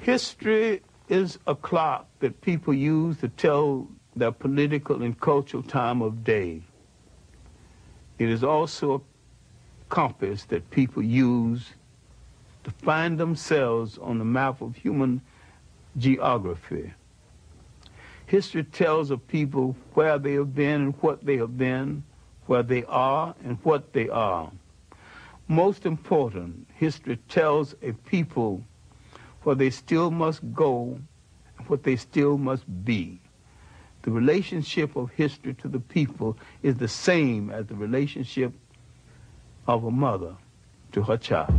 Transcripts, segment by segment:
History is a clock that people use to tell their political and cultural time of day. It is also a compass that people use to find themselves on the map of human geography. History tells of people where they have been and what they have been, where they are and what they are. Most important, history tells a people where they still must go and what they still must be. The relationship of history to the people is the same as the relationship of a mother to her child.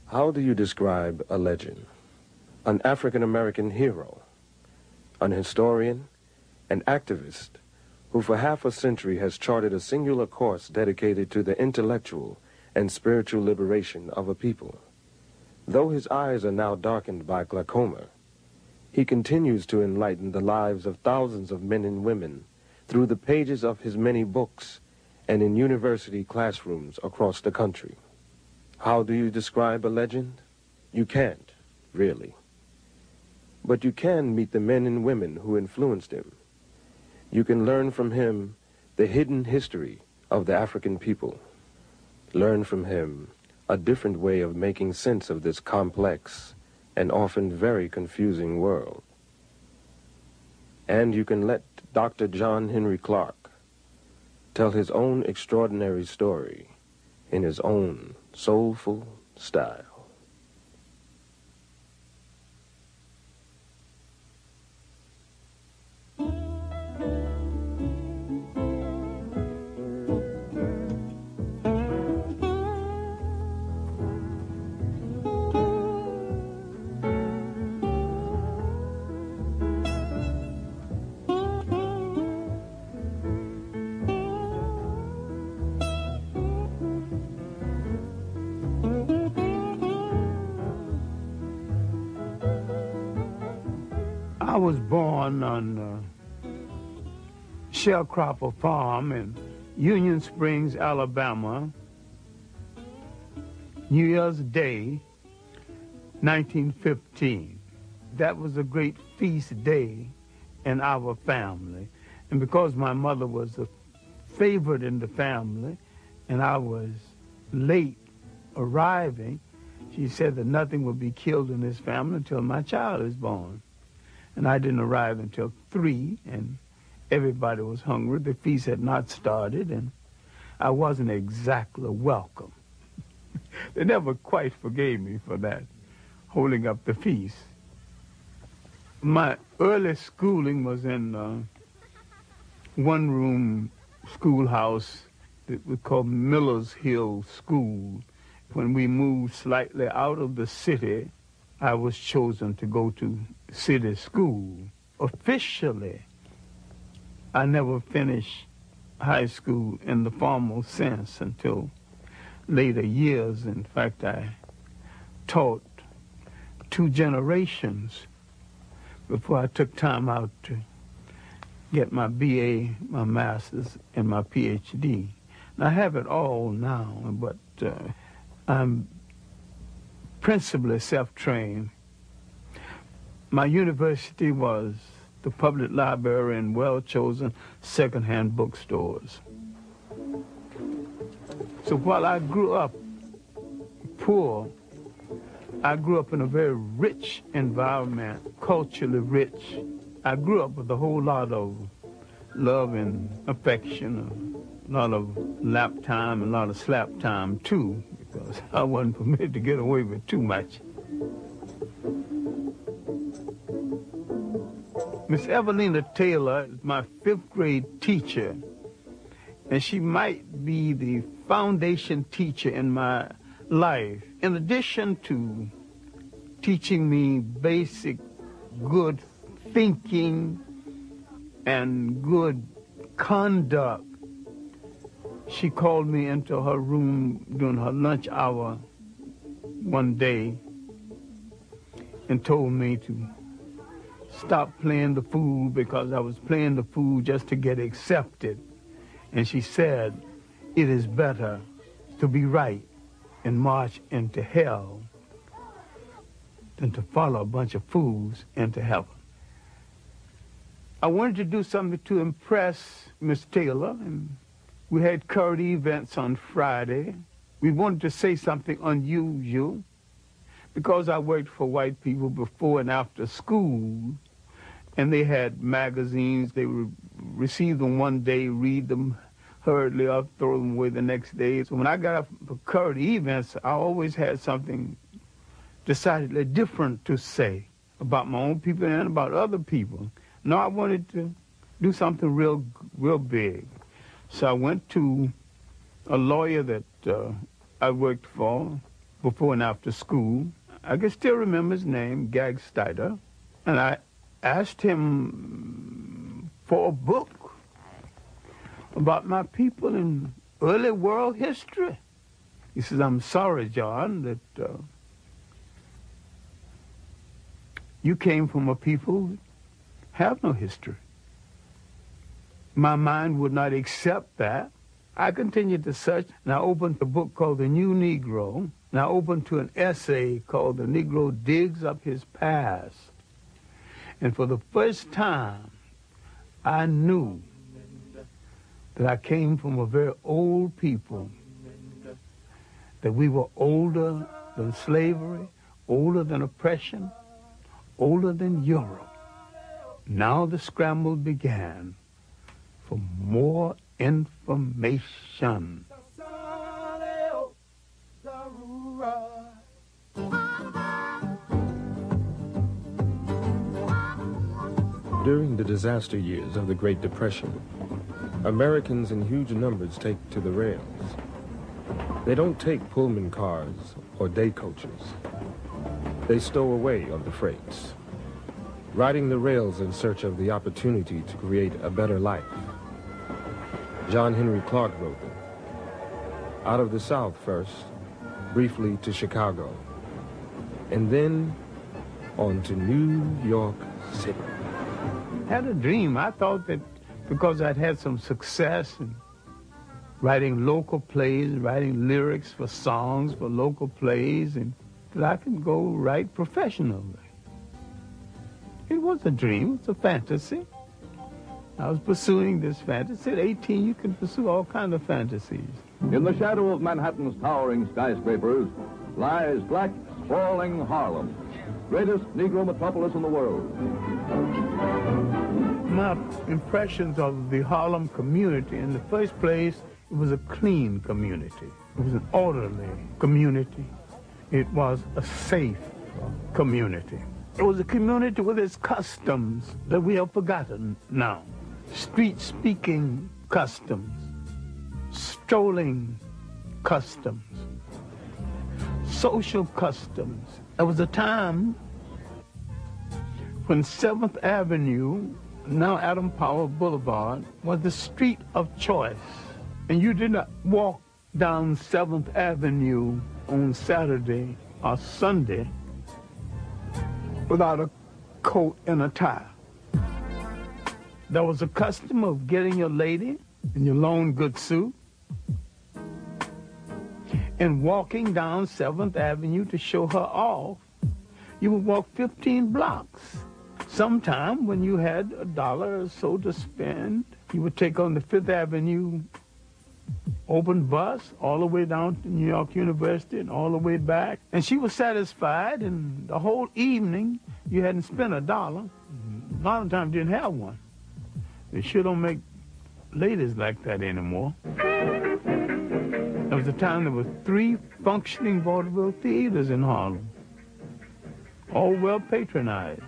How do you describe a legend? An African-American hero, an historian, an activist who for half a century has charted a singular course dedicated to the intellectual and spiritual liberation of a people. Though his eyes are now darkened by glaucoma, he continues to enlighten the lives of thousands of men and women through the pages of his many books and in university classrooms across the country. How do you describe a legend? You can't, really. But you can meet the men and women who influenced him. You can learn from him the hidden history of the African people. Learn from him a different way of making sense of this complex and often very confusing world. And you can let Dr. John Henry Clarke tell his own extraordinary story in his own soulful style. I was born on Sharecropper Farm in Union Springs, Alabama, New Year's Day, 1915. That was a great feast day in our family. And because my mother was a favorite in the family and I was late arriving, she said that nothing would be killed in this family until my child is born. And I didn't arrive until 3, and everybody was hungry. The feast had not started, and I wasn't exactly welcome. They never quite forgave me for that, holding up the feast. My early schooling was in one-room schoolhouse that we called Miller's Hill School. When we moved slightly out of the city, I was chosen to go to city school. Officially, I never finished high school in the formal sense until later years. In fact, I taught 2 generations before I took time out to get my BA, my master's, and my PhD. And I have it all now, but I'm principally self-trained. My university was the public library and well-chosen second-hand bookstores. So while I grew up poor, I grew up in a very rich environment, culturally rich. I grew up with a whole lot of love and affection, a lot of lap time, and a lot of slap time too, because I wasn't permitted to get away with too much. Miss Evelina Taylor is my 5th grade teacher, and she might be the foundation teacher in my life. In addition to teaching me basic good thinking and good conduct, she called me into her room during her lunch hour one day and told me to stop playing the fool because I was playing the fool just to get accepted. And she said, it is better to be right and march into hell than to follow a bunch of fools into heaven. I wanted to do something to impress Miss Taylor, and we had current events on Friday. We wanted to say something unusual because I worked for white people before and after school, and they had magazines. They would receive them one day, read them hurriedly up, throw them away the next day. So when I got up for current events, I always had something decidedly different to say about my own people and about other people. No, I wanted to do something real big. So I went to a lawyer that I worked for before and after school. I can still remember his name, Gag Steiner, and I asked him for a book about my people in early world history. He says, I'm sorry, John, that you came from a people that have no history. My mind would not accept that. I continued to search, and I opened a book called The New Negro, and I opened to an essay called The Negro Digs Up His Past. And for the first time, I knew that I came from a very old people, that we were older than slavery, older than oppression, older than Europe. Now the scramble began for more information. During the disaster years of the Great Depression, Americans in huge numbers take to the rails. They don't take Pullman cars or day coaches. They stow away on the freights, riding the rails in search of the opportunity to create a better life. John Henry Clarke wrote them. Out of the South first, briefly to Chicago, and then on to New York City. I had a dream. I thought that because I'd had some success in writing local plays, writing lyrics for songs for local plays, and that I could go write professionally. It was a dream. It was a fantasy. I was pursuing this fantasy. At 18, you can pursue all kinds of fantasies. In the shadow of Manhattan's towering skyscrapers lies black, sprawling Harlem, greatest Negro metropolis in the world. My impressions of the Harlem community, in the first place, it was a clean community. It was an orderly community. It was a safe community. It was a community with its customs that we have forgotten now. Street-speaking customs, strolling customs, social customs. There was a time when 7th Avenue, now Adam Powell Boulevard, was the street of choice. And you did not walk down 7th Avenue on Saturday or Sunday without a coat and a tie. There was a custom of getting your lady in your long good suit and walking down 7th Avenue to show her off. You would walk 15 blocks. Sometime when you had $1 or so to spend, you would take on the 5th Avenue open bus all the way down to New York University and all the way back. And she was satisfied, and the whole evening you hadn't spent $1. A lot of times you didn't have one. They sure don't make ladies like that anymore. There was a time there were 3 functioning vaudeville theaters in Harlem, all well patronized.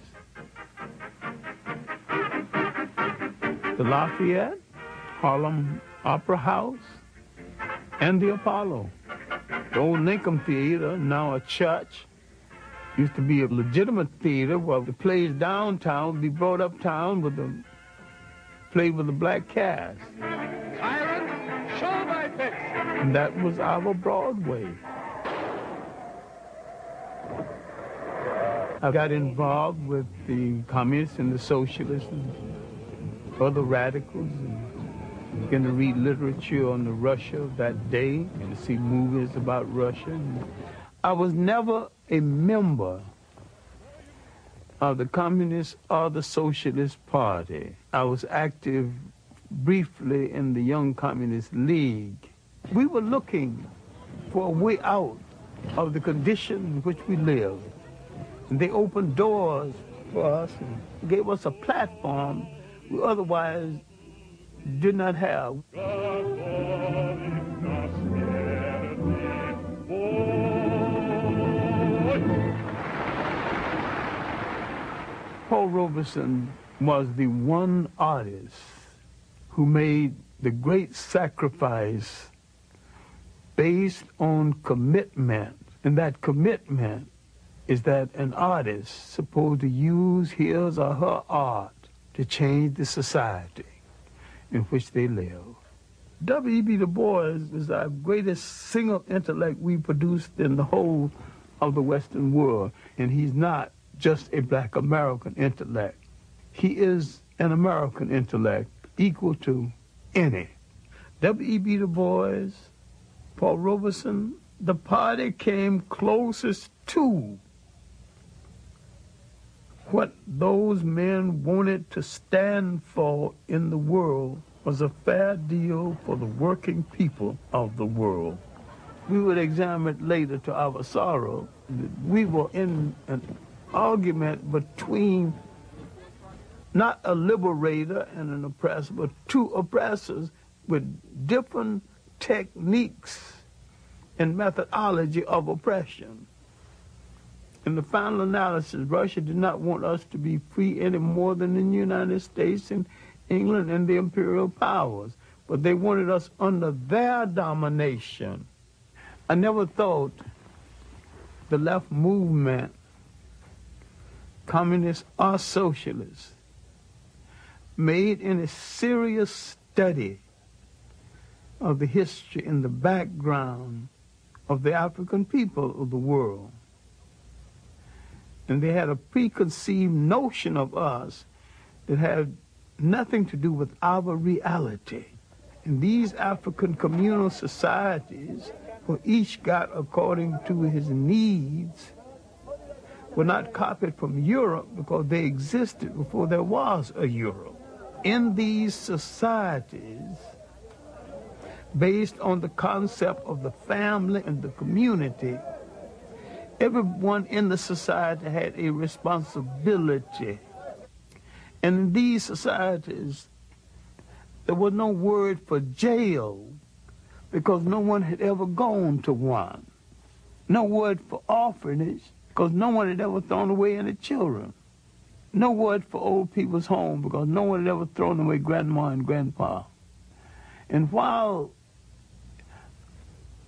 The Lafayette, Harlem Opera House, and the Apollo. The old Lincoln Theater, now a church, used to be a legitimate theater where the plays downtown would be brought uptown with the played with a black cast. Tyrant, show my pitch. And that was our Broadway. I got involved with the communists and the socialists and other radicals, and began to read literature on the Russia of that day and to see movies about Russia. And I was never a member of the Communist or the Socialist Party. I was active briefly in the Young Communist League. We were looking for a way out of the condition in which we lived. And they opened doors for us and gave us a platform we otherwise did not have. Paul Robeson was the one artist who made the great sacrifice based on commitment. And that commitment is that an artist is supposed to use his or her art to change the society in which they live. W.E.B. Du Bois is our greatest single intellect we produced in the whole of the Western world. And he's not just a black American intellect. He is an American intellect equal to any. W.E.B. Du Bois, Paul Robeson, the party came closest to what those men wanted to stand for in the world was a fair deal for the working people of the world. We would examine it later to our sorrow. We were in an argument between not a liberator and an oppressor, but 2 oppressors with different techniques and methodology of oppression. In the final analysis, Russia did not want us to be free any more than the United States and England and the imperial powers, but they wanted us under their domination. I never thought the left movement, communist or socialist, made any serious study of the history and the background of the African people of the world. And they had a preconceived notion of us that had nothing to do with our reality. And these African communal societies, where each got according to his needs, were not copied from Europe because they existed before there was a Europe. In these societies, based on the concept of the family and the community, everyone in the society had a responsibility. And in these societies, there was no word for jail because no one had ever gone to one. No word for orphanage because no one had ever thrown away any children. No word for old people's home because no one had ever thrown away grandma and grandpa. And while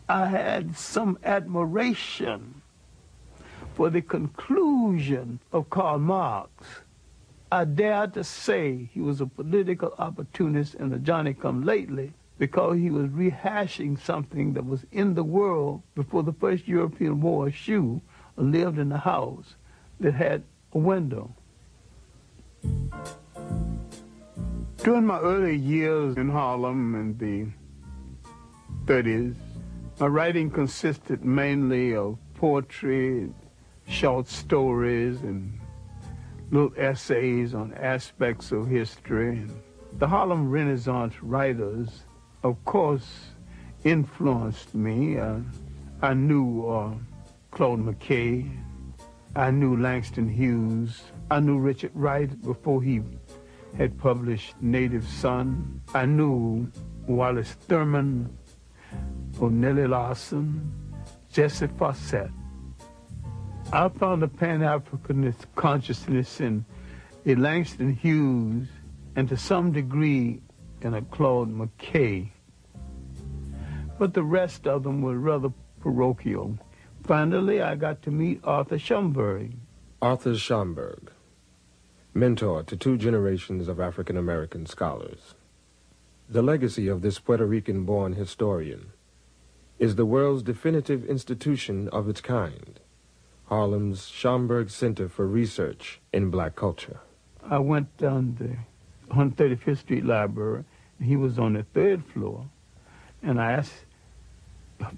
I had some admiration for the conclusion of Karl Marx, I dare to say he was a political opportunist and a Johnny-come-lately because he was rehashing something that was in the world before the first European wore a shoe or lived in a house that had a window. During my early years in Harlem in the 30s, my writing consisted mainly of poetry, short stories, and little essays on aspects of history. The Harlem Renaissance writers, of course, influenced me. I knew Claude McKay. I knew Langston Hughes. I knew Richard Wright before he had published Native Son. I knew Wallace Thurman, Nellie Larson, Jesse Fawcett. I found a Pan-Africanist consciousness in a Langston Hughes and to some degree in a Claude McKay. But the rest of them were rather parochial. Finally, I got to meet Arthur Schomburg. Arthur Schomburg, mentor to 2 generations of African-American scholars. The legacy of this Puerto Rican-born historian is the world's definitive institution of its kind, Harlem's Schomburg Center for Research in Black Culture. I went down the 135th Street Library, and he was on the 3rd floor, and I asked,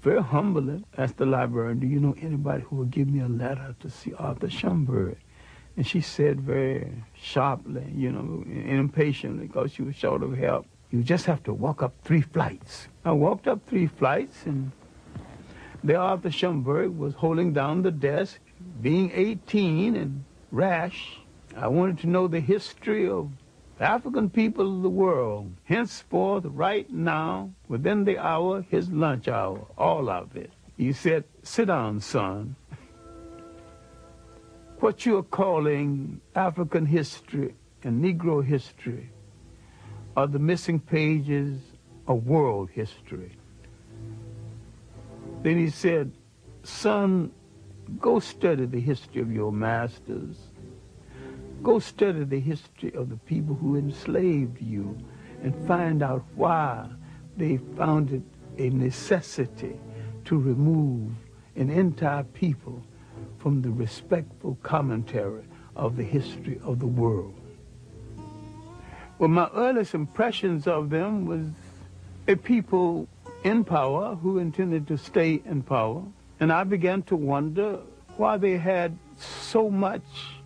very humbly, asked the librarian, do you know anybody who would give me a letter to see Arthur Schomburg? And she said very sharply, you know, and impatiently, because she was short of help, you just have to walk up 3 flights. I walked up 3 flights, and there Arthur Schomburg was holding down the desk, being 18 and rash. I wanted to know the history of African people of the world, henceforth, right now, within the hour, his lunch hour, all of it. He said, sit down, son. What you are calling African history and Negro history are the missing pages of world history. Then he said, son, go study the history of your masters. Go study the history of the people who enslaved you and find out why they found it a necessity to remove an entire people from the respectful commentary of the history of the world. Well, my earliest impressions of them was a people in power who intended to stay in power. And I began to wonder why they had so much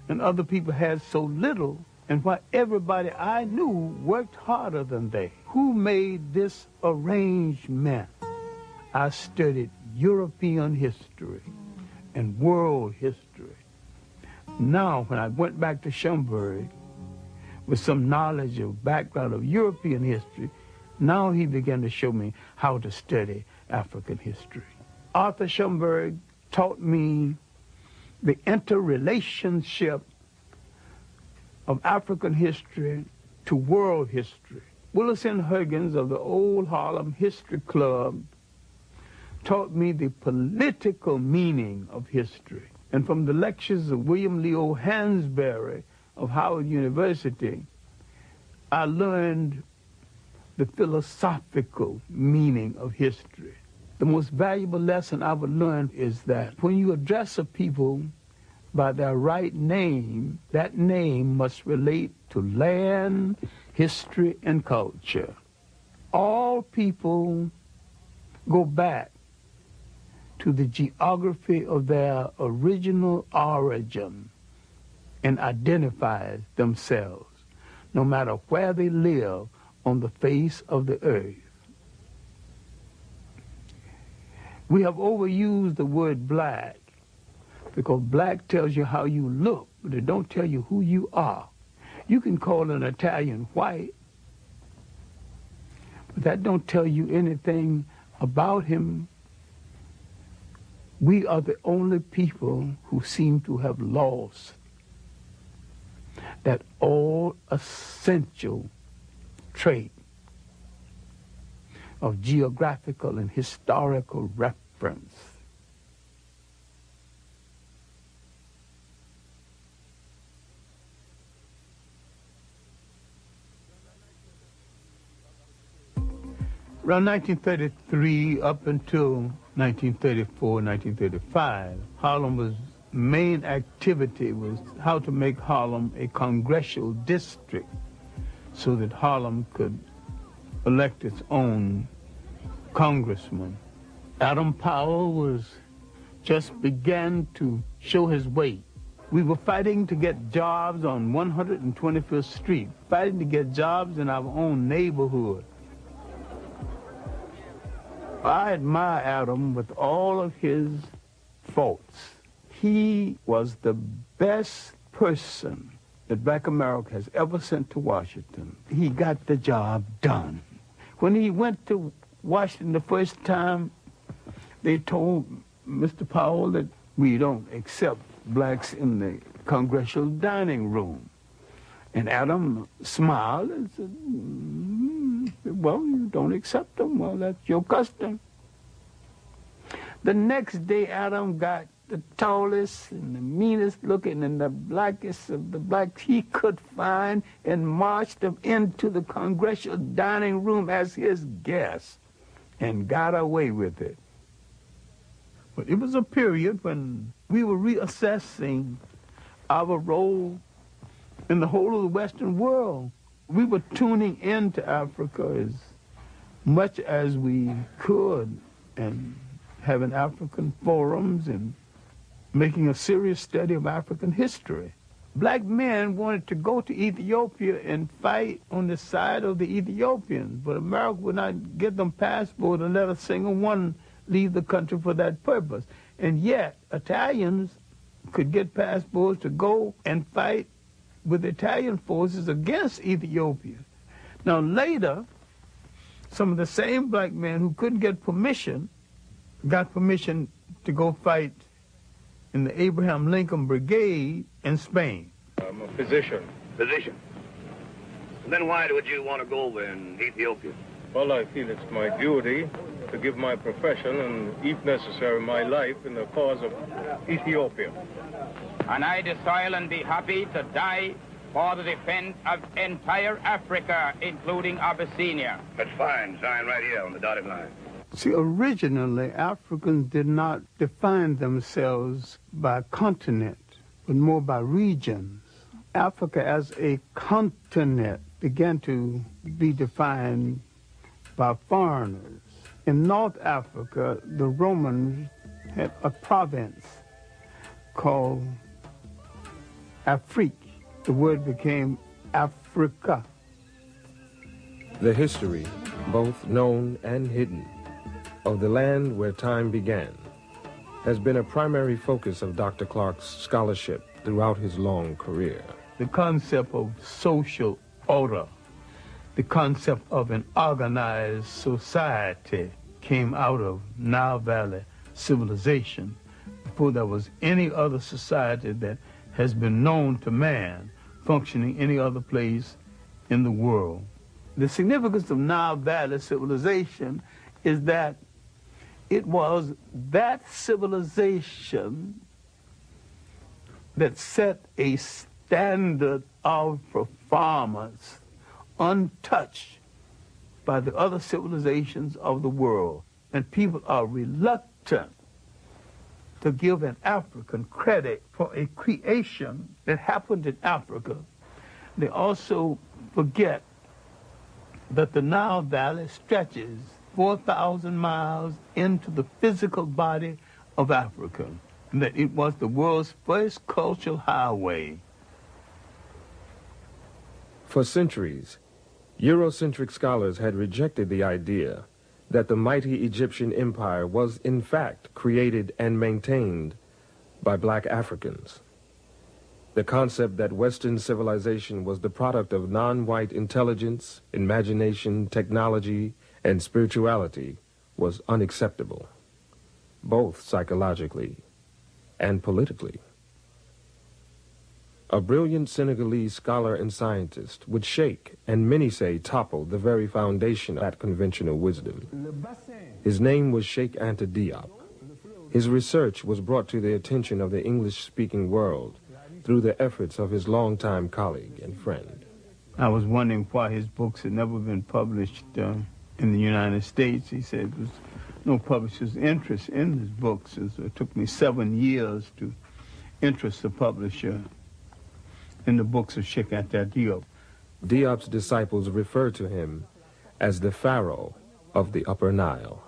and other people had so little, and why everybody I knew worked harder than they. Who made this arrangement? I studied European history and world history. Now, when I went back to Schomburg with some knowledge of background of European history, now he began to show me how to study African history. Arthur Schomburg taught me the interrelationship of African history to world history. Willis N. Huggins of the Old Harlem History Club taught me the political meaning of history. And from the lectures of William Leo Hansberry of Howard University, I learned the philosophical meaning of history. The most valuable lesson I would learn is that when you address a people by their right name, that name must relate to land, history, and culture. All people go back to the geography of their original origin and identify themselves, no matter where they live on the face of the earth. We have overused the word black because black tells you how you look, but it don't tell you who you are. You can call an Italian white, but that don't tell you anything about him. We are the only people who seem to have lost that all essential trait of geographical and historical reference. Around 1933 up until 1934, 1935, Harlem's main activity was how to make Harlem a congressional district so that Harlem could elect its own congressman. Adam Powell was just began to show his weight. We were fighting to get jobs on 125th Street, fighting to get jobs in our own neighborhood. I admire Adam with all of his faults. He was the best person that Black America has ever sent to Washington. He got the job done. When he went to Washington the first time, they told Mr. Powell that we don't accept blacks in the congressional dining room. And Adam smiled and said, well, you don't accept them. Well, that's your custom. The next day, Adam got the tallest and the meanest looking and the blackest of the blacks he could find and marched them into the congressional dining room as his guest and got away with it. But it was a period when we were reassessing our role in the whole of the Western world. We were tuning into Africa as much as we could and having African forums and making a serious study of African history. Black men wanted to go to Ethiopia and fight on the side of the Ethiopians, but America would not give them passports and let a single one leave the country for that purpose. And yet, Italians could get passports to go and fight with Italian forces against Ethiopia. Now later, some of the same black men who couldn't get permission got permission to go fight in the Abraham Lincoln Brigade in Spain. I'm a physician. Physician? And then why would you want to go over in Ethiopia? Well, I feel it's my duty to give my profession and, if necessary, my life in the cause of Ethiopia. And I desire and be happy to die for the defense of entire Africa, including Abyssinia. That's fine. Sign right here on the dotted line. See, originally, Africans did not define themselves by continent, but more by regions. Africa as a continent began to be defined by foreigners. In North Africa, the Romans had a province called Afrique. The word became Africa. The history, both known and hidden, of the land where time began has been a primary focus of Dr. Clarke's scholarship throughout his long career. The concept of social order, the concept of an organized society came out of Nile Valley civilization before there was any other society that has been known to man functioning any other place in the world. The significance of Nile Valley civilization is that it was that civilization that set a standard of performance untouched by the other civilizations of the world. And people are reluctant to give an African credit for a creation that happened in Africa. They also forget that the Nile Valley stretches 4,000 miles into the physical body of Africa, and that it was the world's first cultural highway. For centuries, Eurocentric scholars had rejected the idea that the mighty Egyptian empire was in fact created and maintained by black Africans. The concept that Western civilization was the product of non-white intelligence, imagination, technology, and spirituality was unacceptable, both psychologically and politically. A brilliant Senegalese scholar and scientist would shake, and many say topple, the very foundation of that conventional wisdom. His name was Cheikh Anta Diop. His research was brought to the attention of the English-speaking world through the efforts of his longtime colleague and friend. I was wondering why his books had never been published in the United States. He said there was no publisher's interest in his books, and so it took me 7 years to interest the publisher in the books of Cheikh Anta Diop. Diop's disciples refer to him as the Pharaoh of the Upper Nile.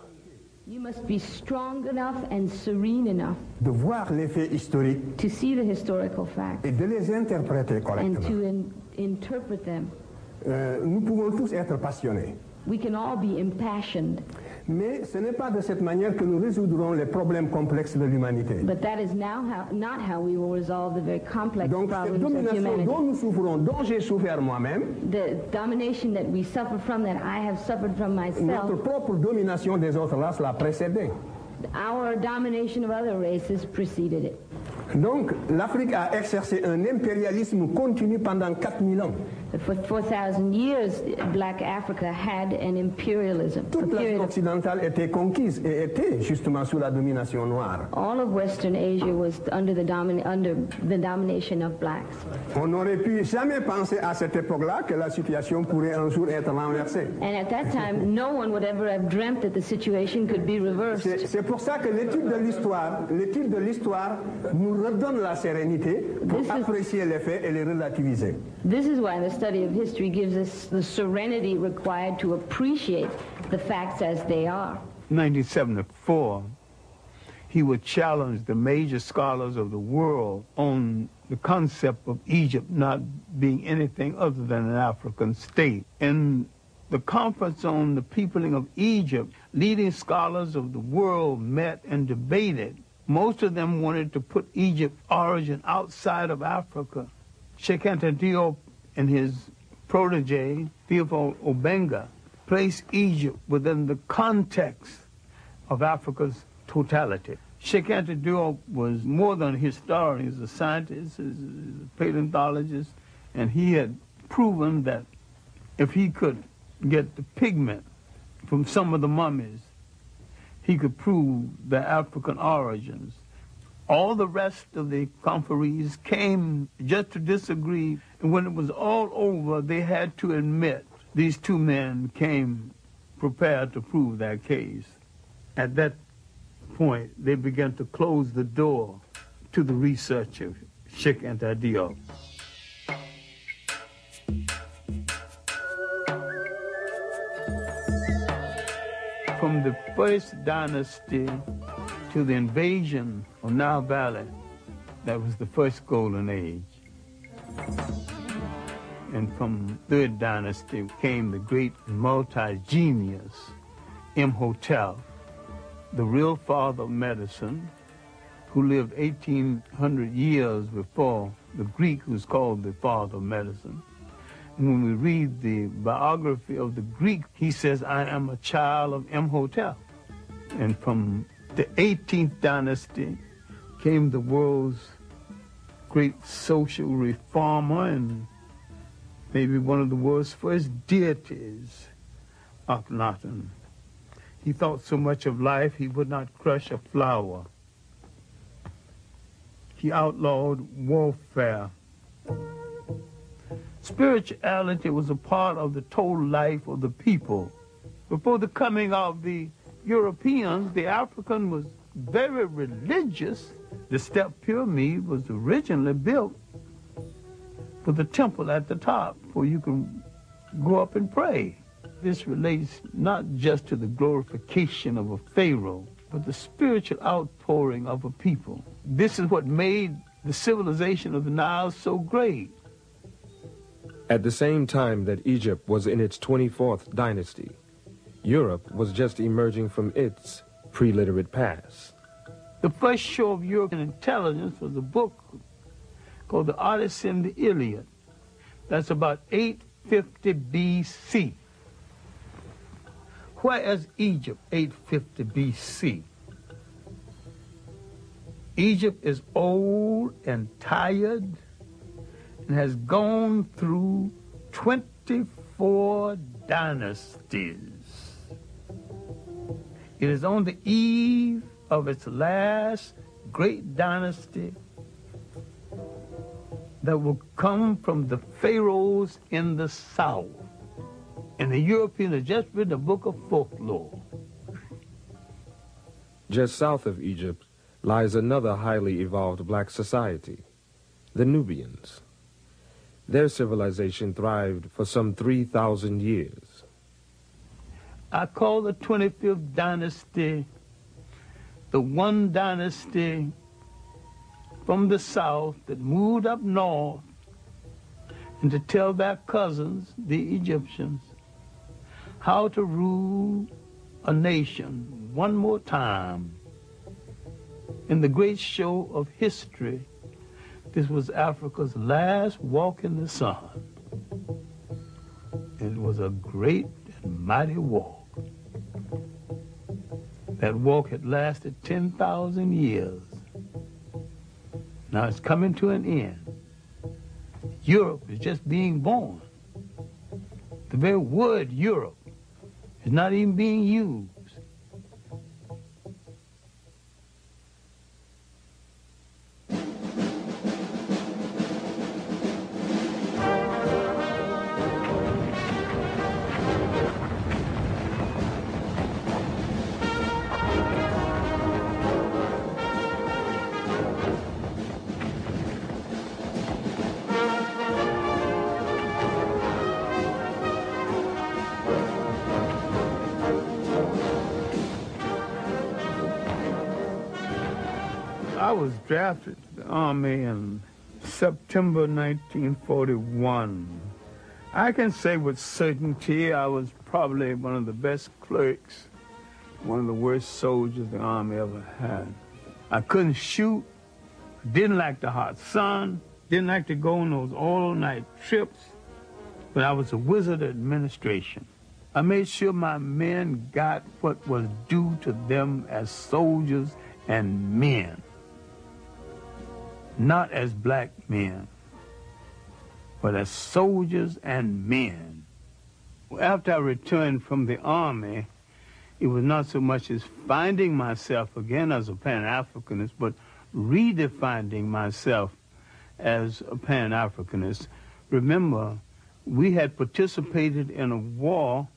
You must be strong enough and serene enough de voir les faits historiques to see the historical facts et de les interpréter and correctement. to interpret them. Nous pouvons tous être passionnés. We can all be impassioned. Mais ce n'est pas de cette manière que nous résoudrons les problèmes complexes de l'humanité. But that is not how we will resolve the very complex Donc cette problems of domination humanity. dont nous souffrons, dont j'ai souffert moi-même, The domination that we suffer from, that I have suffered from notre myself, propre domination des autres races l'a précédé. our domination of other races preceded it. Donc l'Afrique a exercé un impérialisme continu pendant 4000 ans. But for 4,000 years, Black Africa had an imperialism. Toute l'Afrique occidentale était conquise et était justement sous la domination noire. All of Western Asia was under the domination of blacks. On n'aurait pu jamais penser à cette époque-là que la situation pourrait un jour être renversée. And at that time, no one would ever have dreamt that the situation could be reversed. C'est pour ça que l'étude de l'histoire nous redonne la sérénité pour apprécier les faits et les relativiser. This is why the study of history gives us the serenity required to appreciate the facts as they are. In 1974, he would challenge the major scholars of the world on the concept of Egypt not being anything other than an African state. In the conference on the peopling of Egypt, leading scholars of the world met and debated. Most of them wanted to put Egypt's origin outside of Africa. Sheikh Anta Diop and his protege, Theophile Obenga, placed Egypt within the context of Africa's totality. Sheikh Anta Diop was more than a historian. He was a scientist, he was a paleontologist, and he had proven that if he could get the pigment from some of the mummies, he could prove their African origins. All the rest of the conferees came just to disagree, and when it was all over, they had to admit these two men came prepared to prove their case. At that point, they began to close the door to the research of Sheikh Anta Diop. From the first dynasty to the invasion of Nile Valley, that was the first golden age. And from third dynasty came the great multi-genius Imhotep, the real father of medicine, who lived 1,800 years before the Greek who's called the father of medicine. And when we read the biography of the Greek, he says, I am a child of Imhotep. And from the 18th dynasty came the world's great social reformer and maybe one of the world's first deities, Akhenaten. He thought so much of life he would not crush a flower. He outlawed warfare. Spirituality was a part of the total life of the people. Before the coming of the Europeans, the African was very religious. The step pyramid was originally built with a temple at the top where you can go up and pray. This relates not just to the glorification of a pharaoh, but the spiritual outpouring of a people. This is what made the civilization of the Nile so great. At the same time that Egypt was in its 24th dynasty, Europe was just emerging from its pre-literate past. The first show of European intelligence was a book called The Odyssey and the Iliad. That's about 850 B.C. Where is Egypt 850 B.C.? Egypt is old and tired and has gone through 24 dynasties. It is on the eve of its last great dynasty that will come from the pharaohs in the south. And the Europeans have just written a book of folklore. Just south of Egypt lies another highly evolved black society, the Nubians. Their civilization thrived for some 3,000 years. I call the 25th dynasty the one dynasty from the south that moved up north and to tell their cousins, the Egyptians, how to rule a nation one more time. In the great show of history, this was Africa's last walk in the sun. It was a great and mighty walk. That walk had lasted 10,000 years. Now it's coming to an end. Europe is just being born. The very word Europe is not even being used. I was drafted to the Army in September 1941. I can say with certainty I was probably one of the best clerks, one of the worst soldiers the Army ever had. I couldn't shoot, didn't like the hot sun, didn't like to go on those all-night trips, but I was a wizard at administration. I made sure my men got what was due to them as soldiers and men. Not as black men, but as soldiers and men. After I returned from the Army, it was not so much as finding myself again as a Pan-Africanist, but redefining myself as a Pan-Africanist. Remember, we had participated in a war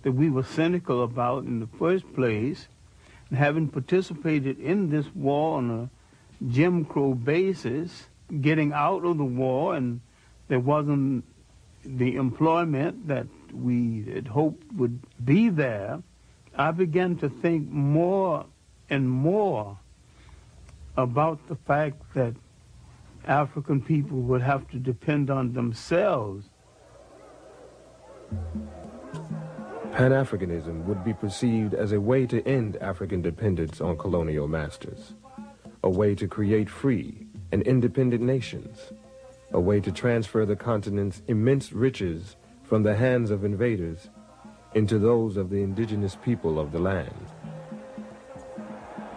that we were cynical about in the first place, and having participated in this war on a Jim Crow basis, getting out of the war, and there wasn't the employment that we had hoped would be there, I began to think more and more about the fact that African people would have to depend on themselves. Pan-Africanism would be perceived as a way to end African dependence on colonial masters, a way to create free and independent nations, a way to transfer the continent's immense riches from the hands of invaders into those of the indigenous people of the land.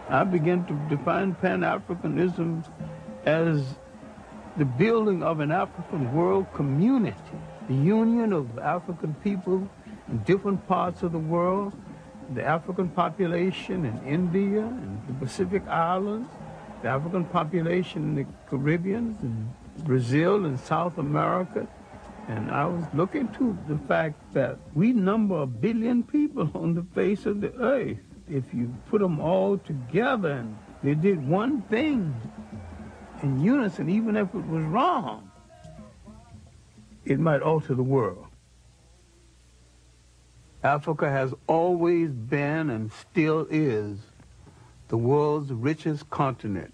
I began to define Pan-Africanism as the building of an African world community, the union of African people in different parts of the world, the African population in India and the Pacific Islands, the African population in the Caribbean, and Brazil and South America. And I was looking to the fact that we number 1 billion people on the face of the earth. If you put them all together and they did one thing in unison, even if it was wrong, it might alter the world. Africa has always been and still is the world's richest continent.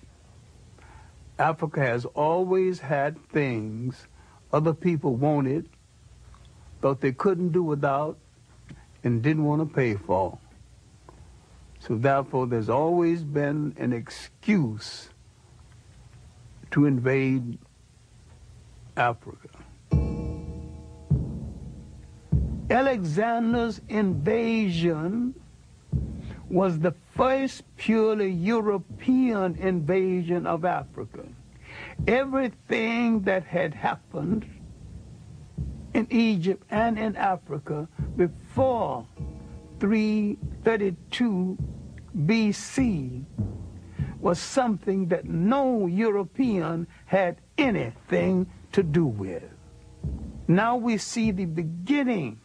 Africa has always had things other people wanted, thought they couldn't do without, and didn't want to pay for. So therefore, there's always been an excuse to invade Africa. Alexander's invasion was the first purely European invasion of Africa. Everything that had happened in Egypt and in Africa before 332 BC was something that no European had anything to do with. Now we see the beginning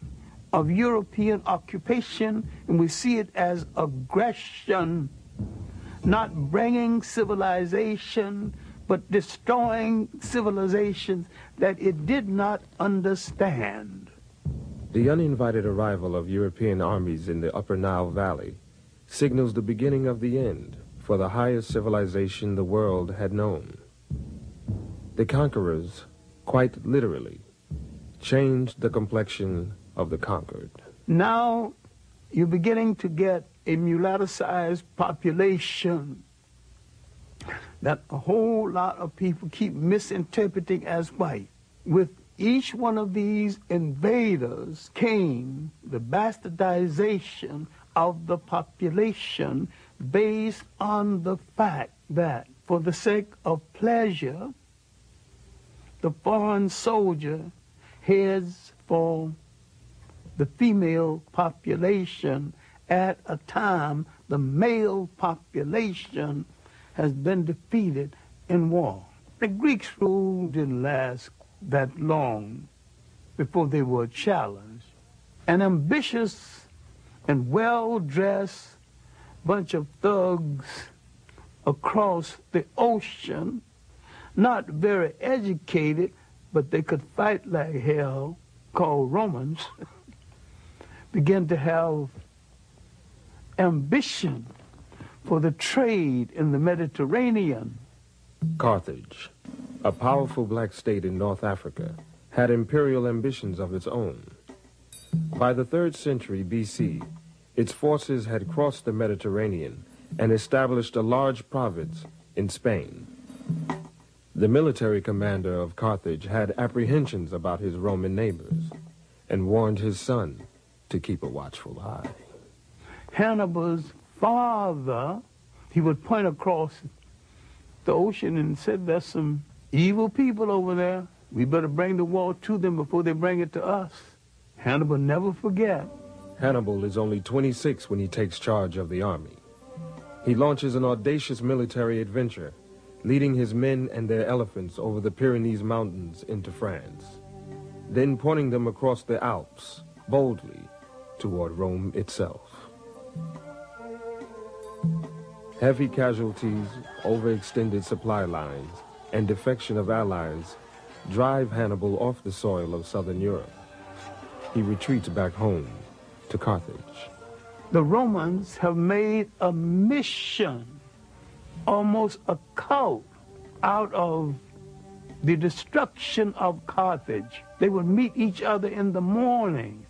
of European occupation, and we see it as aggression, not bringing civilization, but destroying civilizations that it did not understand. The uninvited arrival of European armies in the Upper Nile Valley signals the beginning of the end for the highest civilization the world had known. The conquerors, quite literally, changed the complexion of the conquered. Now you're beginning to get a mulatto-sized population that a whole lot of people keep misinterpreting as white. With each one of these invaders came the bastardization of the population based on the fact that for the sake of pleasure, the foreign soldier heads for the female population at a time the male population has been defeated in war. The Greeks' rule didn't last that long before they were challenged. An ambitious and well-dressed bunch of thugs across the ocean, not very educated, but they could fight like hell, called Romans, began to have ambition for the trade in the Mediterranean. Carthage, a powerful black state in North Africa, had imperial ambitions of its own. By the 3rd century BC, its forces had crossed the Mediterranean and established a large province in Spain. The military commander of Carthage had apprehensions about his Roman neighbors and warned his son to keep a watchful eye. Hannibal's father, he would point across the ocean and said, there's some evil people over there. We better bring the war to them before they bring it to us. Hannibal never forget. Hannibal is only 26 when he takes charge of the army. He launches an audacious military adventure, leading his men and their elephants over the Pyrenees Mountains into France, then pointing them across the Alps, boldly, toward Rome itself. Heavy casualties, overextended supply lines, and defection of allies drive Hannibal off the soil of southern Europe. He retreats back home to Carthage. The Romans have made a mission, almost a cult, out of the destruction of Carthage. They would meet each other in the mornings.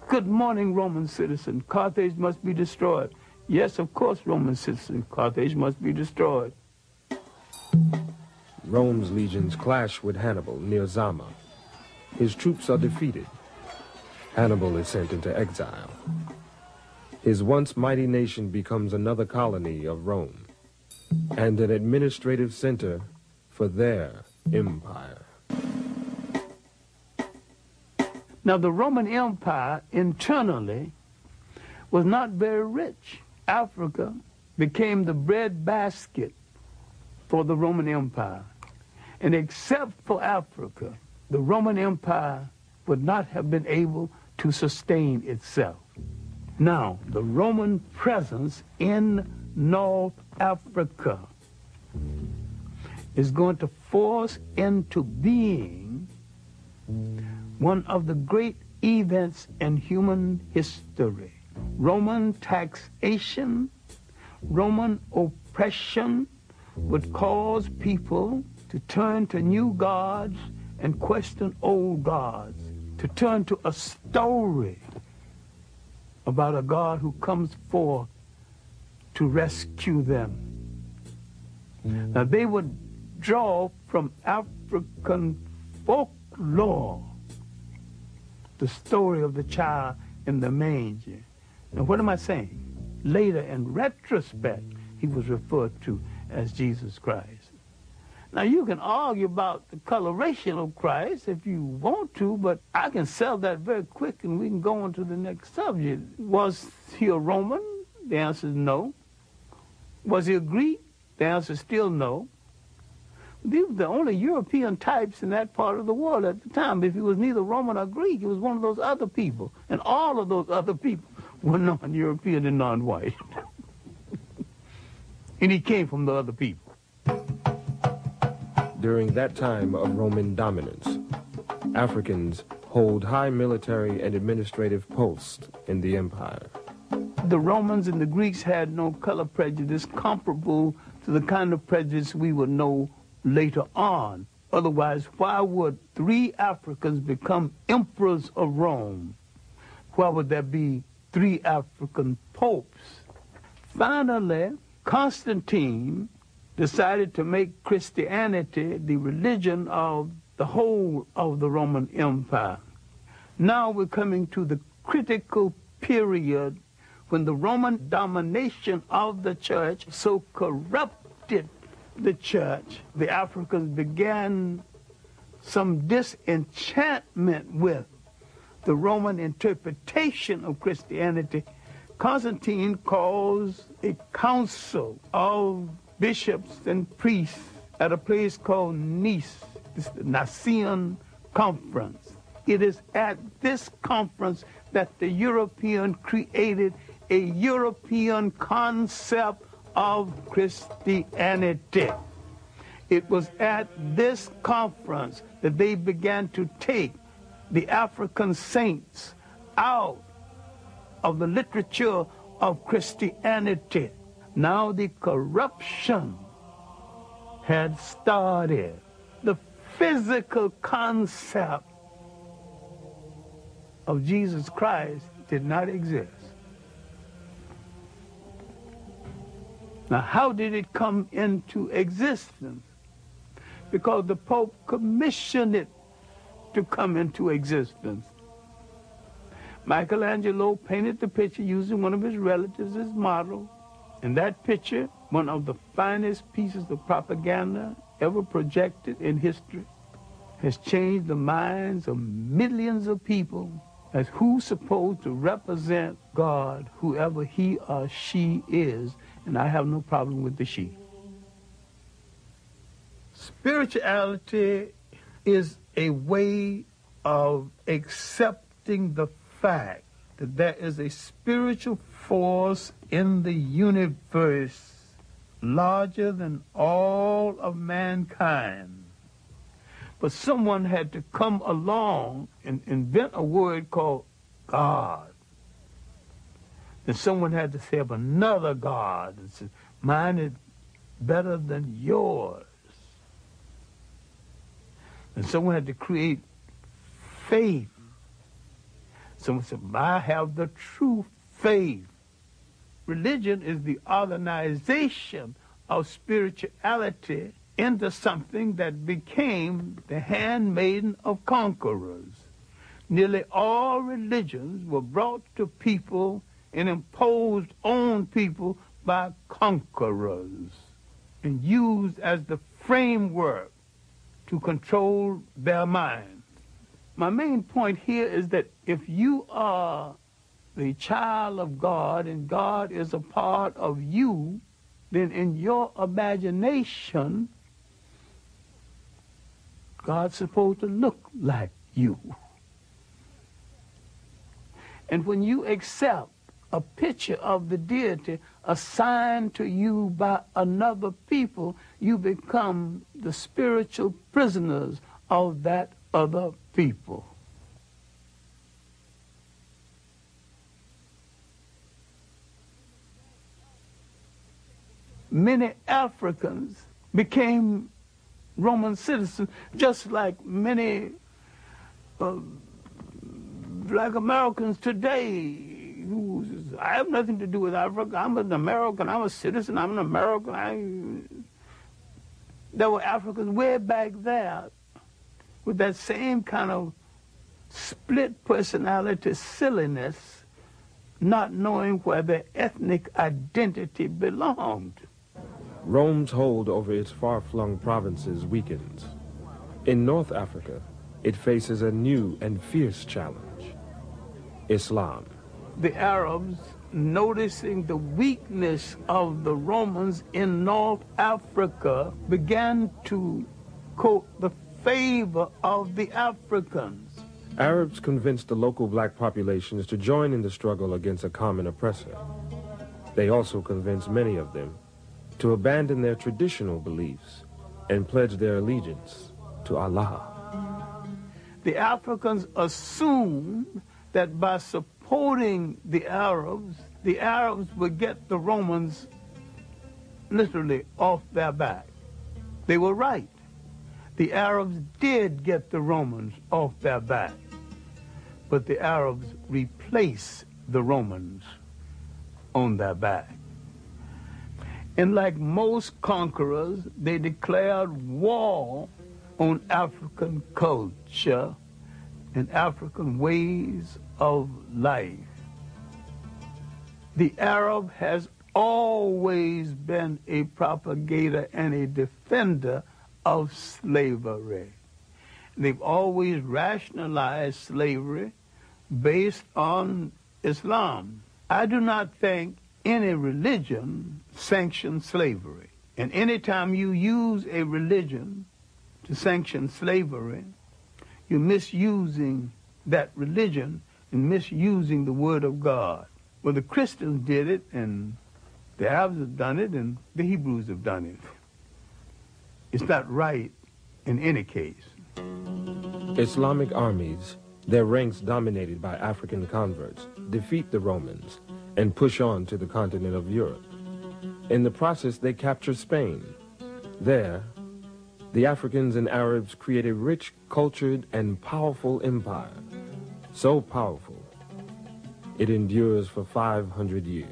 Good morning, Roman citizen. Carthage must be destroyed. Yes, of course, Roman citizen. Carthage must be destroyed. Rome's legions clash with Hannibal near Zama. His troops are defeated. Hannibal is sent into exile. His once mighty nation becomes another colony of Rome and an administrative center for their empire. Now, the Roman Empire internally was not very rich. Africa became the breadbasket for the Roman Empire. And except for Africa, the Roman Empire would not have been able to sustain itself. Now, the Roman presence in North Africa is going to force into being one of the great events in human history. Roman taxation, Roman oppression would cause people to turn to new gods and question old gods, to turn to a story about a God who comes forth to rescue them. Now, they would draw from African folklore the story of the child in the manger. Now, what am I saying? Later, in retrospect, he was referred to as Jesus Christ. Now, you can argue about the coloration of Christ if you want to, but I can sell that very quick and we can go on to the next subject. Was he a Roman? The answer is no. Was he a Greek? The answer is still no. These were the only European types in that part of the world at the time. But if he was neither Roman or Greek, he was one of those other people. And all of those other people were non-European and non-white. And he came from the other people. During that time of Roman dominance, Africans hold high military and administrative posts in the empire. The Romans and the Greeks had no color prejudice comparable to the kind of prejudice we would know later on. Otherwise, why would 3 Africans become emperors of Rome? why would there be 3 African popes? Finally, Constantine decided to make Christianity the religion of the whole of the Roman Empire. Now we're coming to the critical period when the Roman domination of the church so corrupted the church, the Africans began some disenchantment with the Roman interpretation of Christianity. Constantine calls a council of bishops and priests at a place called Nice. It's the Nicene Conference. It is at this conference that the European created a European concept of Christianity. It was at this conference that they began to take the African saints out of the literature of Christianity. Now the corruption had started. The physical concept of Jesus Christ did not exist. Now, how did it come into existence? Because the Pope commissioned it to come into existence. Michelangelo painted the picture using one of his relatives as model. And that picture, one of the finest pieces of propaganda ever projected in history, has changed the minds of millions of people as who's supposed to represent God, whoever he or she is, and I have no problem with the she. Spirituality is a way of accepting the fact that there is a spiritual force in the universe larger than all of mankind. But someone had to come along and invent a word called God. And someone had to say of another God and say, mine is better than yours. And someone had to create faith. Someone said, I have the true faith. Religion is the organization of spirituality into something that became the handmaiden of conquerors. Nearly all religions were brought to people and imposed on people by conquerors and used as the framework to control their minds. My main point here is that if you are the child of God and God is a part of you, then in your imagination, God's supposed to look like you. And when you accept a picture of the deity assigned to you by another people, you become the spiritual prisoners of that other people. Many Africans became Roman citizens, just like many black Americans today. I have nothing to do with Africa. I'm an American. I'm a citizen. I'm an American. There were Africans way back there with that same kind of split personality silliness, not knowing where their ethnic identity belonged. Rome's hold over its far-flung provinces weakens. In North Africa, it faces a new and fierce challenge: Islam. The Arabs, noticing the weakness of the Romans in North Africa, began to court the favor of the Africans. Arabs convinced the local black populations to join in the struggle against a common oppressor. They also convinced many of them to abandon their traditional beliefs and pledge their allegiance to Allah. The Africans assumed that by supporting the Arabs would get the Romans literally off their back. They were right. The Arabs did get the Romans off their back. but the Arabs replaced the Romans on their back. And like most conquerors, they declared war on African culture and African ways of life. The Arab has always been a propagator and a defender of slavery. They've always rationalized slavery based on Islam. I do not think any religion sanctions slavery. And anytime you use a religion to sanction slavery, you're misusing that religion and misusing the Word of God. Well, the Christians did it, and the Arabs have done it, and the Hebrews have done it. It's not right in any case. Islamic armies, their ranks dominated by African converts, defeat the Romans and push on to the continent of Europe. In the process, they capture Spain. There, the Africans and Arabs create a rich, cultured, and powerful empire. So powerful, it endures for 500 years.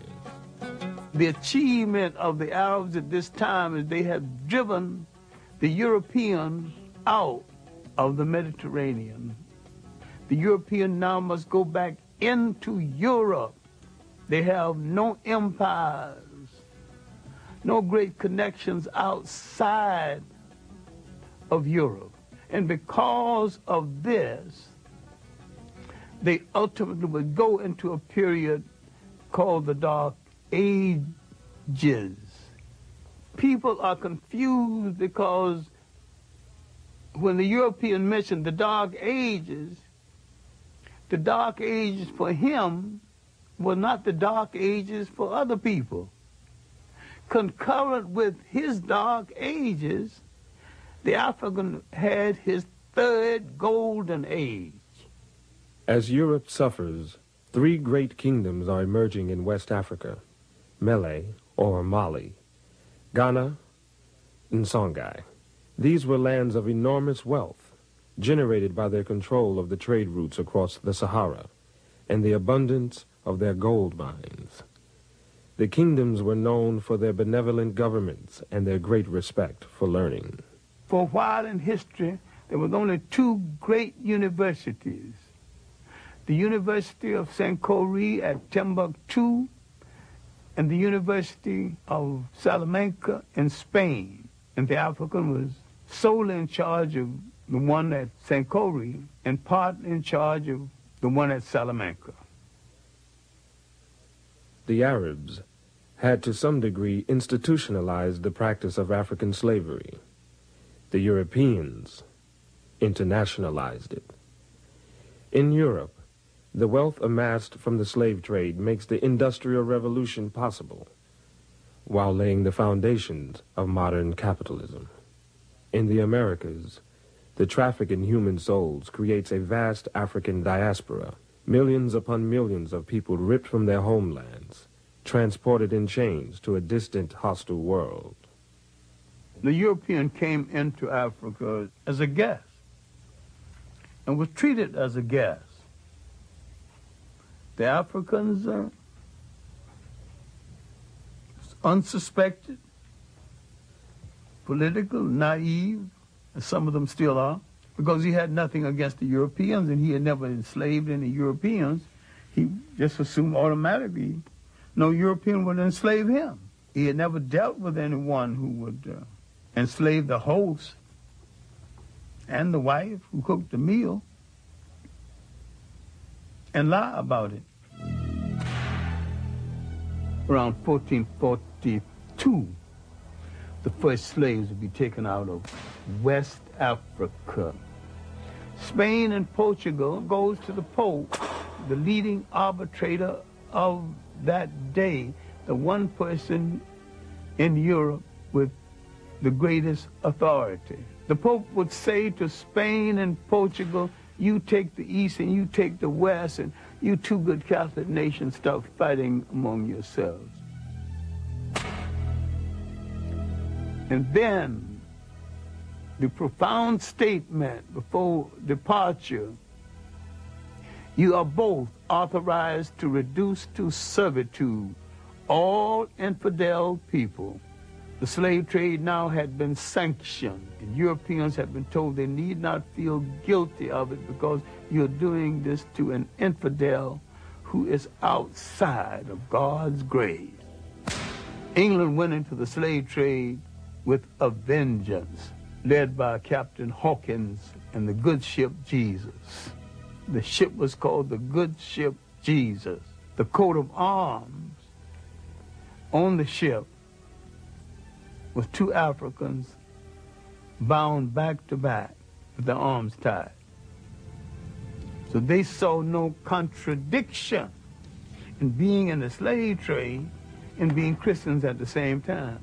The achievement of the Arabs at this time is they have driven the Europeans out of the Mediterranean. The European now must go back into Europe. They have no empires, no great connections outside of Europe. And because of this, they ultimately would go into a period called the Dark Ages. People are confused because when the European mentioned the Dark Ages for him were not the Dark Ages for other people. Concurrent with his Dark Ages, the African had his third golden age. As Europe suffers, 3 great kingdoms are emerging in West Africa: Mele, or Mali, Ghana, and Songhai. These were lands of enormous wealth, generated by their control of the trade routes across the Sahara and the abundance of their gold mines. The kingdoms were known for their benevolent governments and their great respect for learning. For a while in history, there was only 2 great universities. The University of Sankore at Timbuktu and the University of Salamanca in Spain. And the African was solely in charge of the one at Sankore and part in charge of the one at Salamanca. The Arabs had to some degree institutionalized the practice of African slavery. The Europeans internationalized it. In Europe, the wealth amassed from the slave trade makes the Industrial Revolution possible, while laying the foundations of modern capitalism. In the Americas, the traffic in human souls creates a vast African diaspora, millions upon millions of people ripped from their homelands, transported in chains to a distant, hostile world. The European came into Africa as a guest and was treated as a guest. The Africans are unsuspected, political, naive, as some of them still are, because he had nothing against the Europeans and he had never enslaved any Europeans. He just assumed automatically no European would enslave him. He had never dealt with anyone who would enslave the host and the wife who cooked the meal and lie about it. Around 1442, the first slaves would be taken out of West Africa. Spain and Portugal goes to the Pope, the leading arbitrator of that day, the one person in Europe with the greatest authority. The Pope would say to Spain and Portugal, you take the East and you take the West, and you 2 good Catholic nations start fighting among yourselves. And then the profound statement before departure You are both authorized to reduce to servitude all infidel people. The slave trade now had been sanctioned, and Europeans had been told they need not feel guilty of it because you're doing this to an infidel who is outside of God's grace. England went into the slave trade with a vengeance, led by Captain Hawkins and the good ship Jesus. The ship was called the good ship Jesus. The coat of arms on the ship was two Africans bound back to back with their arms tied. So they saw no contradiction in being in the slave trade and being Christians at the same time.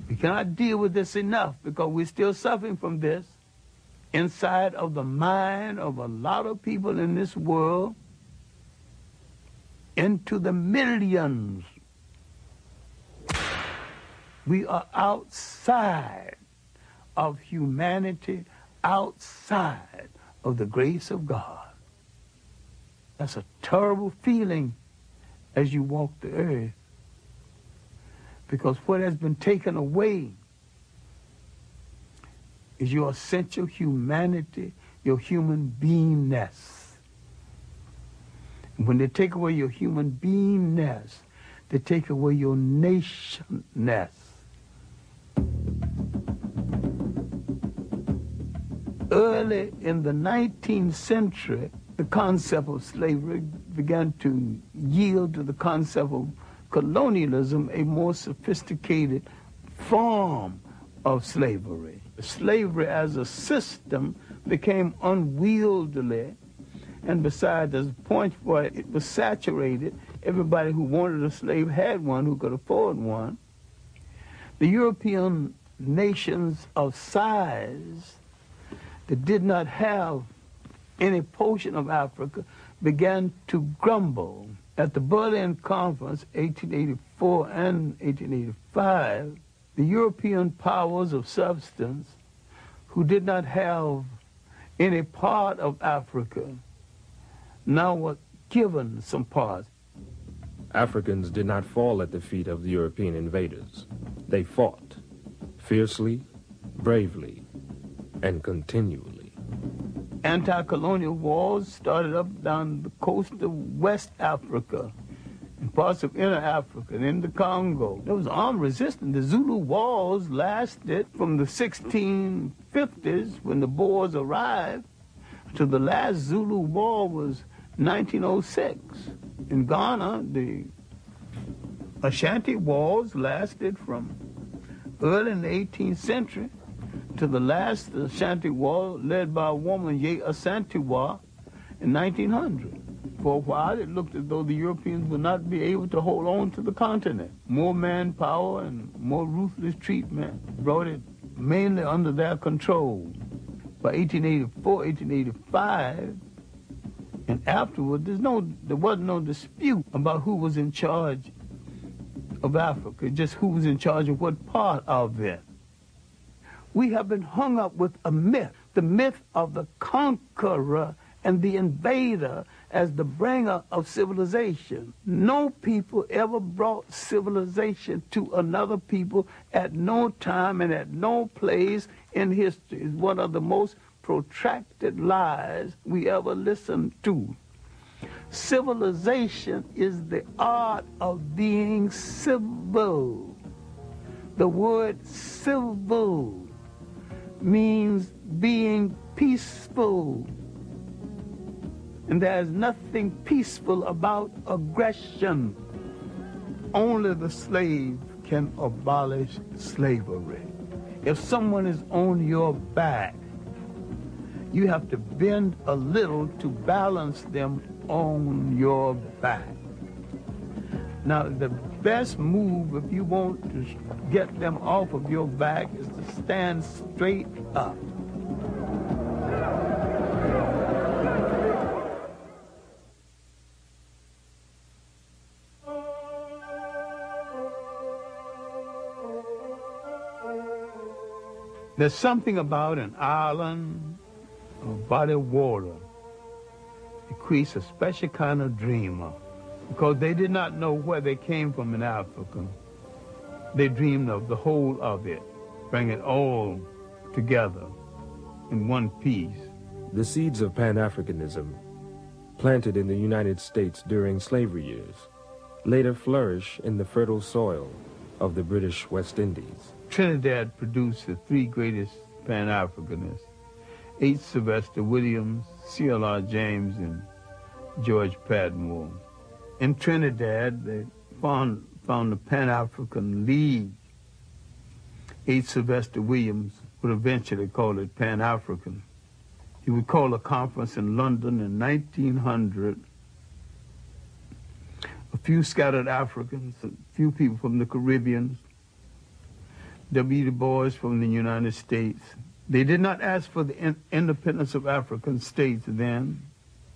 We cannot deal with this enough because we're still suffering from this inside of the mind of a lot of people in this world, into the millions. We are outside of humanity, outside of the grace of God. That's a terrible feeling as you walk the earth, because what has been taken away is your essential humanity, your human beingness. And when they take away your human beingness, they take away your nationness. Early in the 19th century, the concept of slavery began to yield to the concept of colonialism, a more sophisticated form of slavery. Slavery as a system became unwieldy, and besides, there's a point where it was saturated. Everybody who wanted a slave had one, who could afford one. The European nations of size that did not have any portion of Africa began to grumble. At the Berlin Conference, 1884 and 1885, the European powers of substance who did not have any part of Africa now were given some parts. Africans did not fall at the feet of the European invaders. They fought fiercely, bravely, and continually. Anti-colonial wars started up down the coast of West Africa and parts of Inner Africa and in the Congo. There was armed resistance. The Zulu wars lasted from the 1650s when the Boers arrived to the last Zulu war was 1906. In Ghana, the Ashanti wars lasted from early in the 18th century to the last Ashanti war led by a woman, Ye Asantewa, in 1900. For a while, it looked as though the Europeans would not be able to hold on to the continent. More manpower and more ruthless treatment brought it mainly under their control. By 1884, 1885, and afterward, there wasn't no dispute about who was in charge of Africa, just who was in charge of what part of it. We have been hung up with a myth, the myth of the conqueror and the invader as the bringer of civilization. No people ever brought civilization to another people at no time and at no place in history. It's one of the most protracted lies we ever listened to. Civilization is the art of being civil. The word civil means being peaceful. And there's nothing peaceful about aggression. Only the slave can abolish slavery. If someone is on your back, you have to bend a little to balance them on your back. Now, the best move if you want to get them off of your back is to stand straight up. There's something about an island, a body of water, It creates a special kind of dreamer because they did not know where they came from in Africa. They dreamed of the whole of it, bring it all together in one piece. The seeds of Pan-Africanism, planted in the United States during slavery years, later flourish in the fertile soil of the British West Indies. Trinidad produced the three greatest Pan-Africanists, H. Sylvester Williams, C.L.R. James, and George Padmore. In Trinidad, they found the Pan-African League. H. Sylvester Williams would eventually call it Pan-African. He would call a conference in London in 1900. A few scattered Africans, a few people from the Caribbean, W. Du Bois from the United States. They did not ask for the independence of African states then.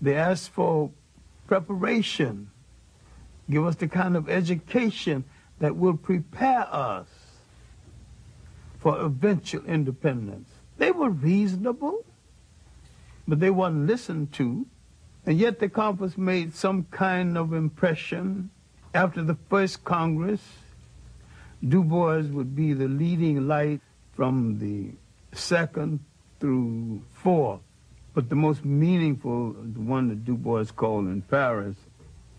They asked for preparation. Give us the kind of education that will prepare us for eventual independence. They were reasonable, but they weren't listened to. And yet the conference made some kind of impression. After the first Congress, Du Bois would be the leading light from the second through fourth. But the most meaningful, the one that Du Bois called in Paris,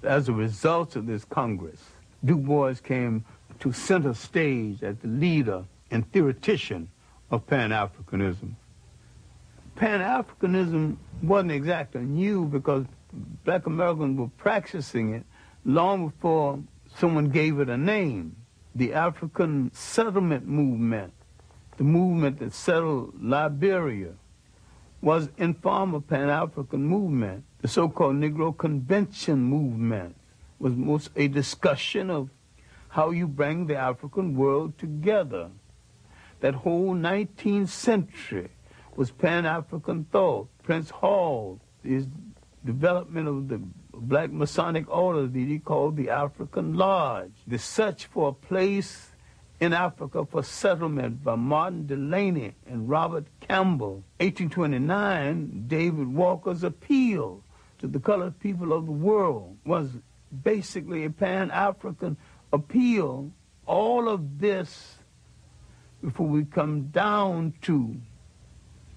as a result of this Congress, Du Bois came to center stage as the leader and theoretician of Pan-Africanism. Pan-Africanism wasn't exactly new because black Americans were practicing it long before someone gave it a name. The African settlement movement, the movement that settled Liberia, was informal Pan-African movement. The so-called Negro Convention movement was most a discussion of how you bring the African world together. That whole 19th century was Pan-African thought. Prince Hall, his development of the black Masonic order that he called the African Lodge. The search for a place in Africa for settlement by Martin Delany and Robert Campbell. 1829, David Walker's appeal to the colored people of the world was basically a Pan-African appeal. All of this, before we come down to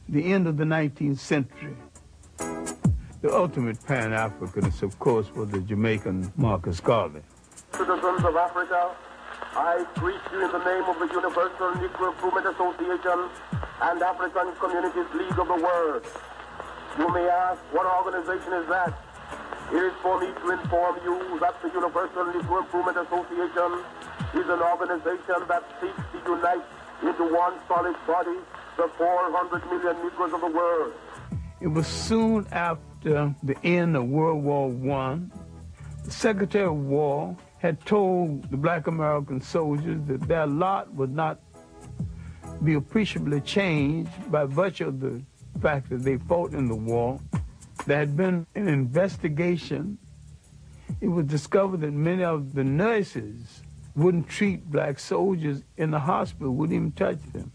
the end of the 19th century. The ultimate Pan-Africanist, of course, was the Jamaican Marcus Garvey. Citizens of Africa, I greet you in the name of the Universal Negro Improvement Association and African Communities League of the World. You may ask, what organization is that? It is for me to inform you that the Universal Negro Improvement Association is an organization that seeks to unite into one solid body the 400 million Negroes of the world. It was soon after the end of World War I, the Secretary of War had told the black American soldiers that their lot would not be appreciably changed by virtue of the fact that they fought in the war. There had been an investigation. It was discovered that many of the nurses wouldn't treat black soldiers in the hospital, wouldn't even touch them.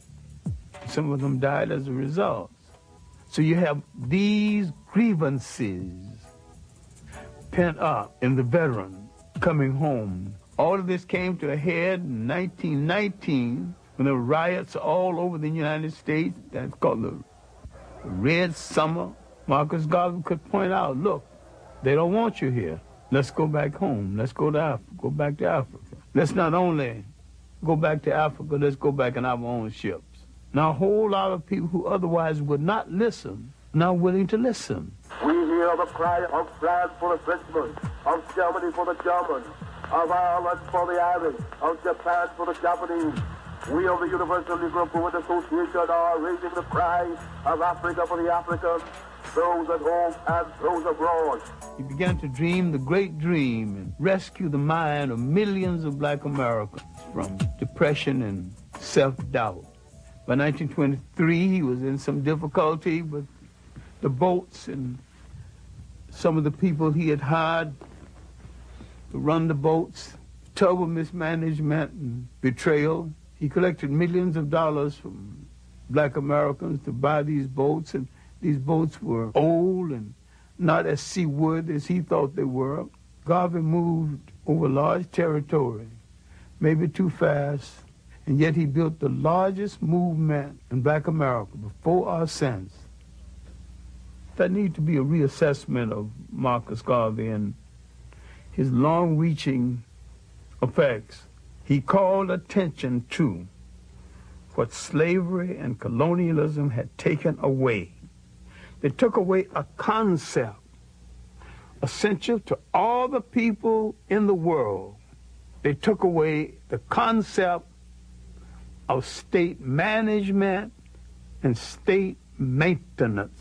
Some of them died as a result. So you have these grievances pent up in the veteran coming home. All of this came to a head in 1919 when there were riots all over the United States. That's called the Red Summer. Marcus Garvey could point out, look, they don't want you here. Let's go back home. Let's go to Africa. Go back to Africa. Let's not only go back to Africa, let's go back in our own ships. Now, a whole lot of people who otherwise would not listen, now willing to listen. We hear the cry of France for the Frenchmen, of Germany for the Germans, of Ireland for the Irish, of Japan for the Japanese. We of the Universal Negro Improvement Association are raising the cry of Africa for the Africans, those at home and those abroad. He began to dream the great dream and rescue the mind of millions of black Americans from depression and self-doubt. By 1923, he was in some difficulty with the boats and some of the people he had hired to run the boats. Terrible mismanagement and betrayal. He collected millions of dollars from black Americans to buy these boats, and these boats were old and not as seaworthy as he thought they were. Garvey moved over large territory, maybe too fast, and yet he built the largest movement in Black America before or since. There needs to be a reassessment of Marcus Garvey and his long-reaching effects. He called attention to what slavery and colonialism had taken away. They took away a concept essential to all the people in the world. They took away the concept of state management and state maintenance.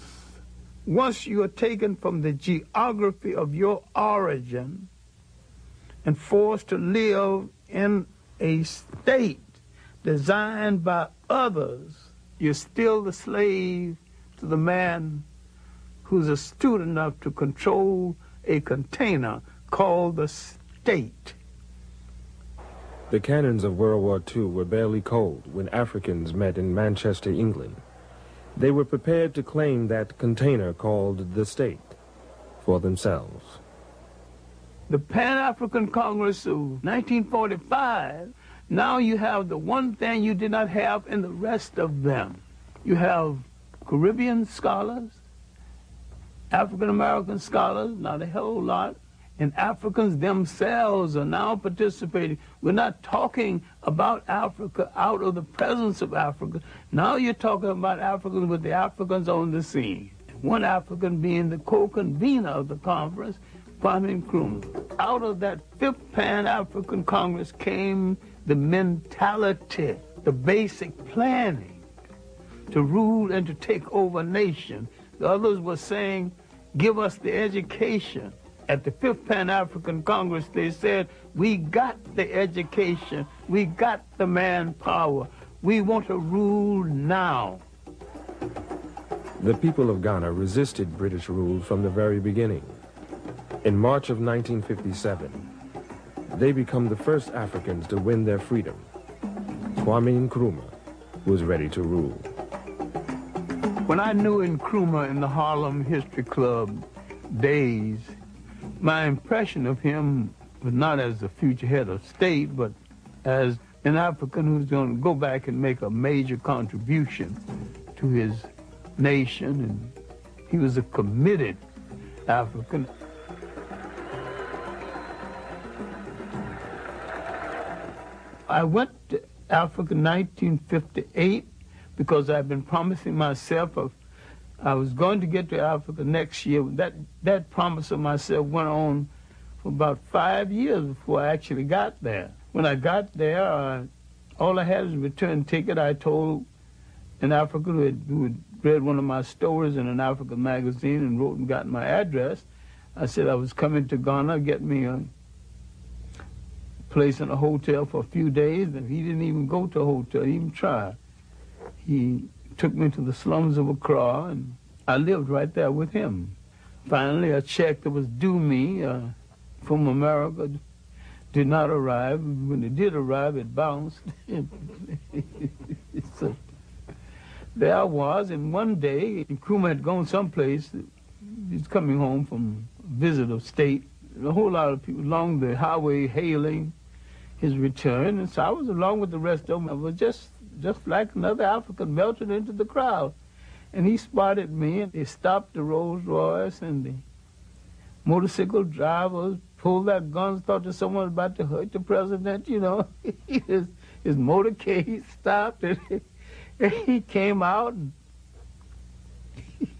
Once you are taken from the geography of your origin and forced to live in a state designed by others, you're still the slave to the man who's astute enough to control a container called the state. The cannons of World War II were barely cold when Africans met in Manchester, England. They were prepared to claim that container called the state for themselves. The Pan-African Congress of 1945, now you have the one thing you did not have in the rest of them. You have Caribbean scholars, African-American scholars, not a whole lot, and Africans themselves are now participating. We're not talking about Africa out of the presence of Africa. Now you're talking about Africans with the Africans on the scene. One African being the co-convener of the conference, Kwame Nkrumah. Out of that fifth Pan-African Congress came the mentality, the basic planning to rule and to take over a nation. The others were saying, give us the education. At the fifth Pan-African Congress, they said, we got the education, we got the manpower, we want to rule now. The people of Ghana resisted British rule from the very beginning. In March of 1957, they become the first Africans to win their freedom. Kwame Nkrumah was ready to rule. When I knew Nkrumah in the Harlem History Club days, my impression of him was not as the future head of state, but as an African who's going to go back and make a major contribution to his nation, and he was a committed African. I went to Africa in 1958 because I've been promising myself I was going to get to Africa next year. That promise of myself went on for about 5 years before I actually got there. When I got there, all I had was a return ticket. I told an African who had read one of my stories in an African magazine and wrote and got my address. I said I was coming to Ghana, get me a place in a hotel for a few days, and he didn't even go to a hotel, he even tried. He took me to the slums of Accra, and I lived right there with him. Finally, a check that was due me from America did not arrive. When it did arrive, it bounced. So there I was, and one day, Nkrumah had gone someplace. He's coming home from a visit of state. A whole lot of people along the highway hailing his return, and so I was along with the rest of them. I was just like another African melted into the crowd. And he spotted me, and they stopped the Rolls Royce, and the motorcycle drivers pulled their guns, thought that someone was about to hurt the president, you know. his motorcade stopped, and he came out, and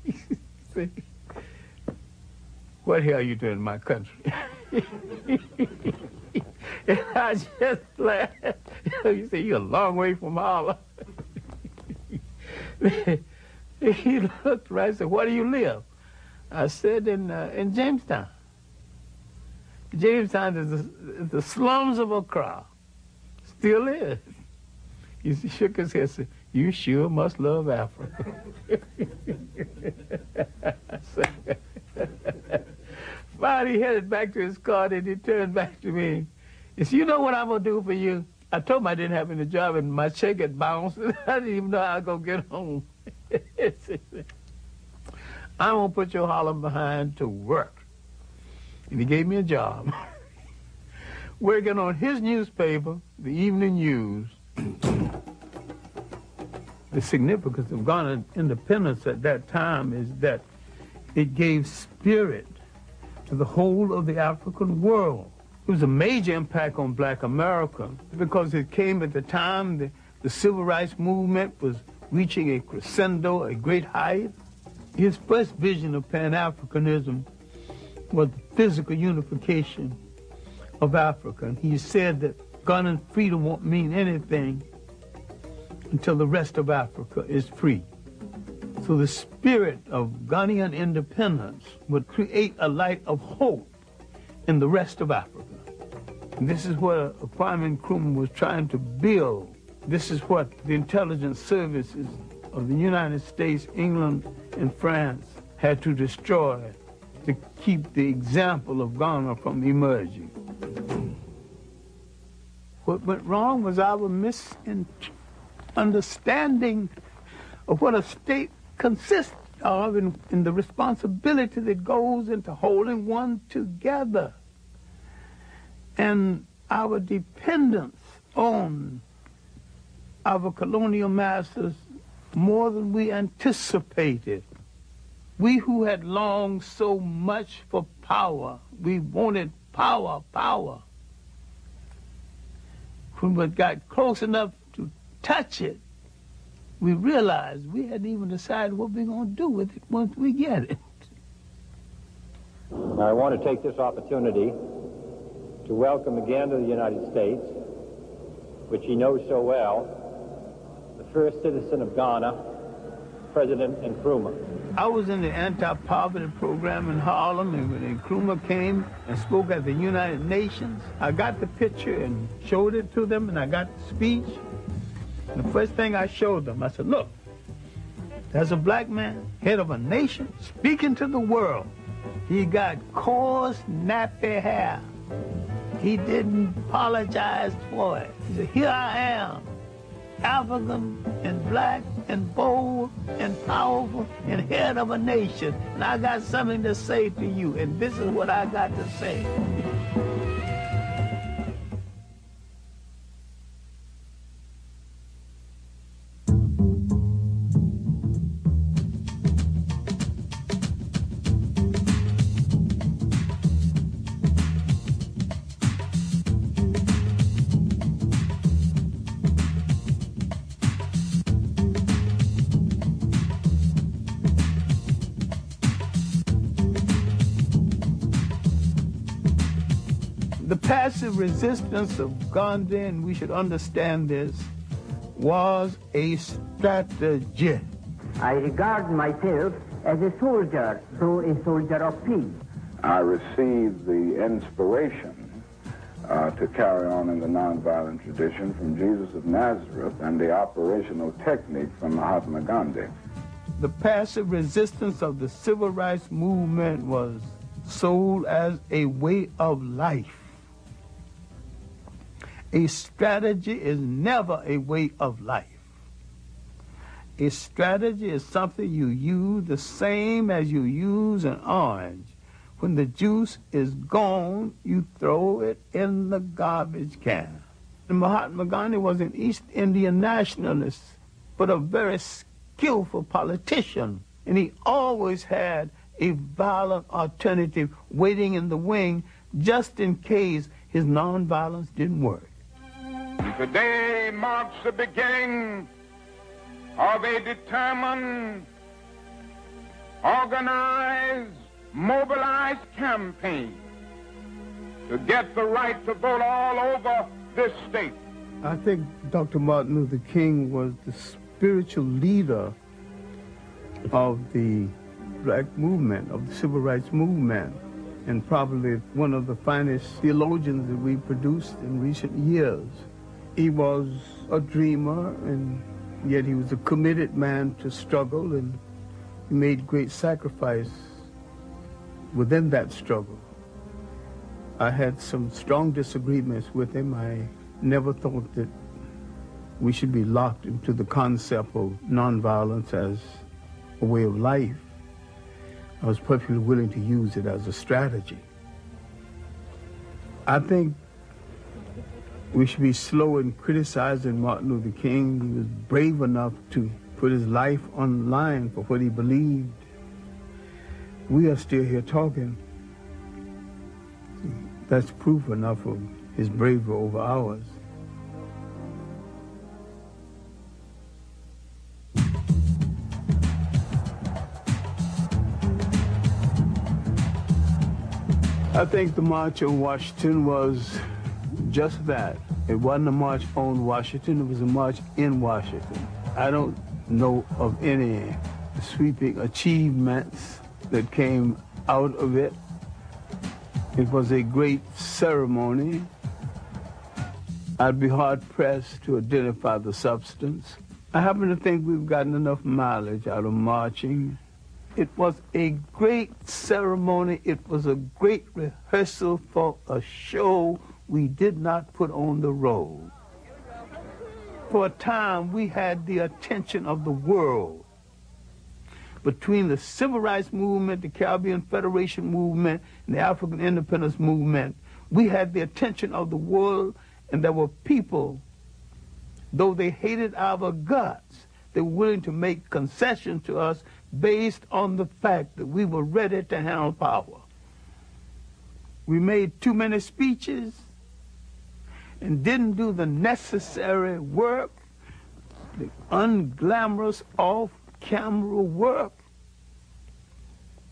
he said, what the hell are you doing in my country? And I just laughed. You say, you're a long way from Harlem. He looked right and said, where do you live? I said, in Jamestown. Jamestown is the slums of Accra. Still is. He shook his head and said, you sure must love Africa. Finally, he headed back to his car, and he turned back to me. He said, you know what I'm going to do for you? I told him I didn't have any job, and my check had bounced. I didn't even know how I was going to get home. I'm going to put your holler behind to work. And he gave me a job. Working on his newspaper, the Evening News. The significance of Ghana's independence at that time is that it gave spirit to the whole of the African world. It was a major impact on black America because it came at the time the civil rights movement was reaching a crescendo, a great height. His first vision of Pan-Africanism was the physical unification of Africa. And he said that Ghanaian freedom won't mean anything until the rest of Africa is free. So the spirit of Ghanaian independence would create a light of hope in the rest of Africa. And this is what Kwame Nkrumah was trying to build. This is what the intelligence services of the United States, England, and France had to destroy to keep the example of Ghana from emerging. What went wrong was our misunderstanding of what a state consists of and the responsibility that goes into holding one together. And our dependence on our colonial masters more than we anticipated. We who had longed so much for power, we wanted power. When we got close enough to touch it, we realized we hadn't even decided what we're going to do with it once we get it. I want to take this opportunity to welcome again to the United States, which he knows so well, the first citizen of Ghana, President Nkrumah. I was in the anti-poverty program in Harlem, and when Nkrumah came and spoke at the United Nations, I got the picture and showed it to them, and I got the speech. And the first thing I showed them, I said, look, there's a black man, head of a nation, speaking to the world. He got coarse, nappy hair. He didn't apologize for it. He said, here I am, African and black and bold and powerful and head of a nation. And I got something to say to you, and this is what I got to say. The passive resistance of Gandhi, and we should understand this, was a strategy. I regard myself as a soldier, though a soldier of peace. I received the inspiration to carry on in the nonviolent tradition from Jesus of Nazareth and the operational technique from Mahatma Gandhi. The passive resistance of the civil rights movement was sold as a way of life. A strategy is never a way of life. A strategy is something you use the same as you use an orange. When the juice is gone, you throw it in the garbage can. And Mahatma Gandhi was an East Indian nationalist, but a very skillful politician. And he always had a violent alternative waiting in the wing just in case his nonviolence didn't work. Today marks the beginning of a determined, organized, mobilized campaign to get the right to vote all over this state. I think Dr. Martin Luther King was the spiritual leader of the black movement, of the civil rights movement, and probably one of the finest theologians that we produced in recent years. He was a dreamer, and yet he was a committed man to struggle, and he made great sacrifice within that struggle. I had some strong disagreements with him. I never thought that we should be locked into the concept of nonviolence as a way of life. I was perfectly willing to use it as a strategy. I think we should be slow in criticizing Martin Luther King. He was brave enough to put his life on the line for what he believed. We are still here talking. That's proof enough of his bravery over ours. I think the March on Washington was just that. It wasn't a march on Washington, it was a march in Washington. I don't know of any sweeping achievements that came out of it. It was a great ceremony. I'd be hard-pressed to identify the substance. I happen to think we've gotten enough mileage out of marching. It was a great ceremony. It was a great rehearsal for a show we did not put on the road. For a time, we had the attention of the world. Between the Civil Rights Movement, the Caribbean Federation Movement, and the African Independence Movement, we had the attention of the world, and there were people, though they hated our guts, they were willing to make concessions to us based on the fact that we were ready to handle power. We made too many speeches and didn't do the necessary work, the unglamorous, off-camera work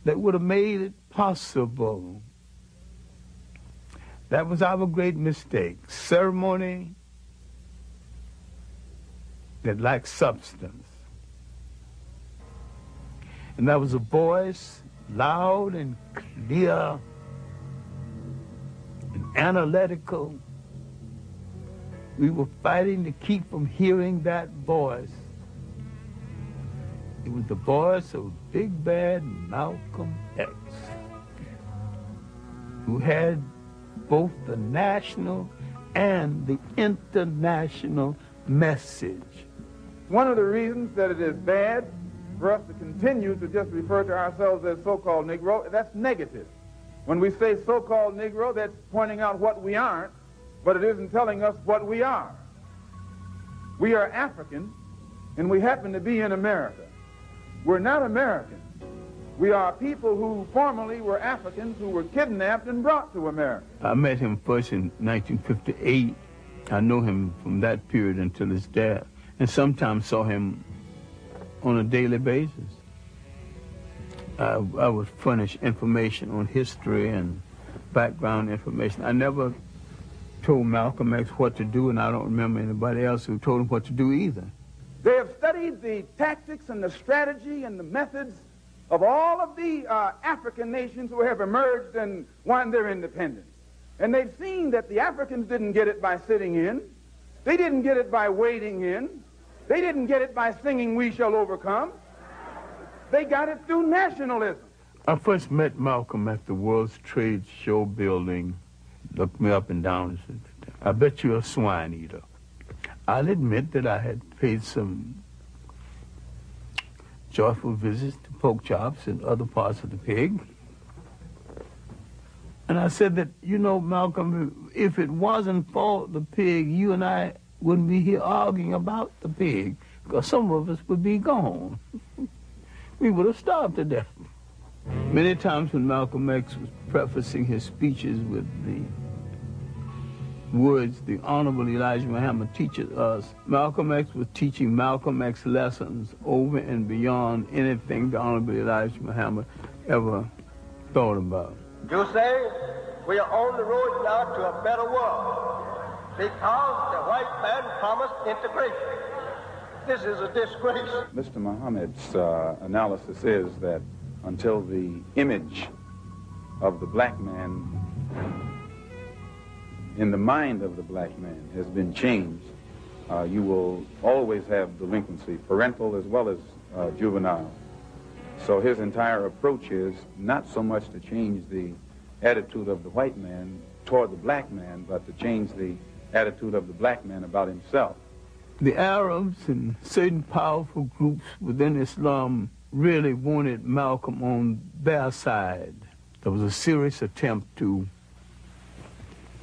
that would have made it possible. That was our great mistake. Ceremony that lacked substance. And that was a voice, loud and clear and analytical. We were fighting to keep from hearing that voice. It was the voice of Big Bad Malcolm X, who had both the national and the international message. One of the reasons that it is bad for us to continue to just refer to ourselves as so-called Negro, that's negative. When we say so-called Negro, that's pointing out what we aren't, but it isn't telling us what we are. We are African, and we happen to be in America. We're not American. We are people who formerly were Africans who were kidnapped and brought to America. I met him first in 1958. I know him from that period until his death, and sometimes saw him on a daily basis. I would furnish information on history and background information. I never told Malcolm X what to do, and I don't remember anybody else who told him what to do either. They have studied the tactics and the strategy and the methods of all of the African nations who have emerged and won their independence. And they've seen that the Africans didn't get it by sitting in. They didn't get it by waiting in. They didn't get it by singing "We Shall Overcome." They got it through nationalism. I first met Malcolm at the World Trade Show building. Looked me up and down and said, "I bet you're a swine eater." I'll admit that I had paid some joyful visits to pork chops and other parts of the pig. And I said that, you know, Malcolm, if it wasn't for the pig, you and I wouldn't be here arguing about the pig, because some of us would be gone. We would have starved to death. Many times when Malcolm X was prefacing his speeches with the words, "The Honorable Elijah Muhammad teaches us," Malcolm X was teaching Malcolm X lessons over and beyond anything the Honorable Elijah Muhammad ever thought about. You say we are on the road now to a better world because the white man promised integration. This is a disgrace. Mr. Muhammad's analysis is that until the image of the black man in the mind of the black man has been changed, you will always have delinquency, parental as well as juvenile. So his entire approach is not so much to change the attitude of the white man toward the black man, but to change the attitude of the black man about himself. The Arabs and certain powerful groups within Islam really wanted Malcolm on their side. There was a serious attempt to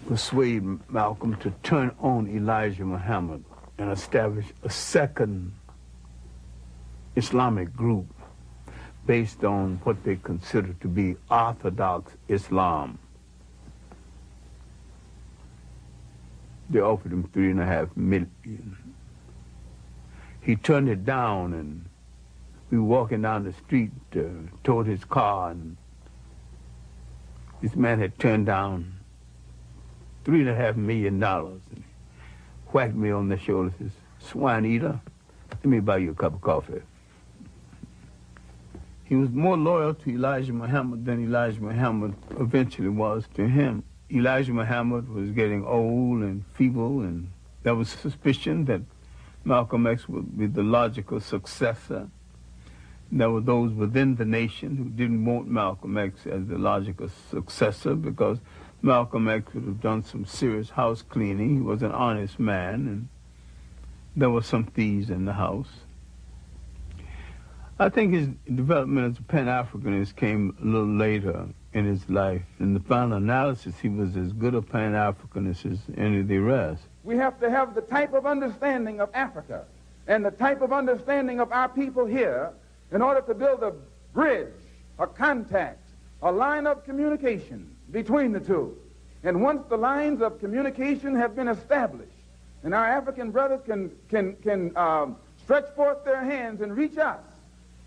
persuade Malcolm to turn on Elijah Muhammad and establish a second Islamic group based on what they considered to be Orthodox Islam. They offered him $3.5 million. He turned it down, and we were walking down the street toward his car, and this man had turned down $3.5 million. And he whacked me on the shoulder and says, "Swine eater, let me buy you a cup of coffee." He was more loyal to Elijah Muhammad than Elijah Muhammad eventually was to him. Elijah Muhammad was getting old and feeble, and there was suspicion that Malcolm X would be the logical successor. There were those within the nation who didn't want Malcolm X as the logical successor because Malcolm X would have done some serious house cleaning. He was an honest man, and there were some thieves in the house. I think his development as a Pan-Africanist came a little later in his life. In the final analysis, he was as good a Pan-Africanist as any of the rest. We have to have the type of understanding of Africa and the type of understanding of our people here in order to build a bridge, a contact, a line of communication between the two. And once the lines of communication have been established, and our African brothers can stretch forth their hands and reach us,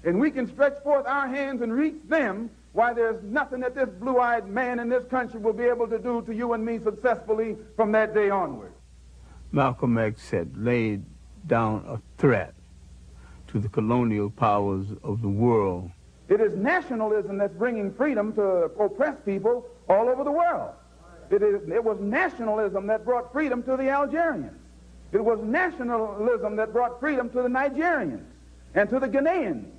and we can stretch forth our hands and reach them, why, there's nothing that this blue-eyed man in this country will be able to do to you and me successfully from that day onward. Malcolm X had laid down a threat to the colonial powers of the world. It is nationalism that's bringing freedom to oppressed people all over the world. It was nationalism that brought freedom to the Algerians. It was nationalism that brought freedom to the Nigerians and to the Ghanaians.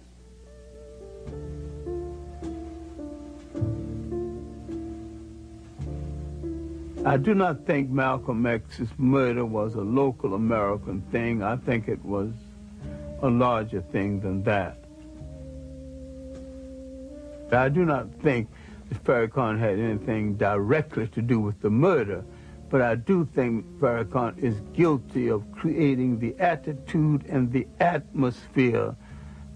I do not think Malcolm X's murder was a local American thing. I think it was a larger thing than that. I do not think that Farrakhan had anything directly to do with the murder, but I do think Farrakhan is guilty of creating the attitude and the atmosphere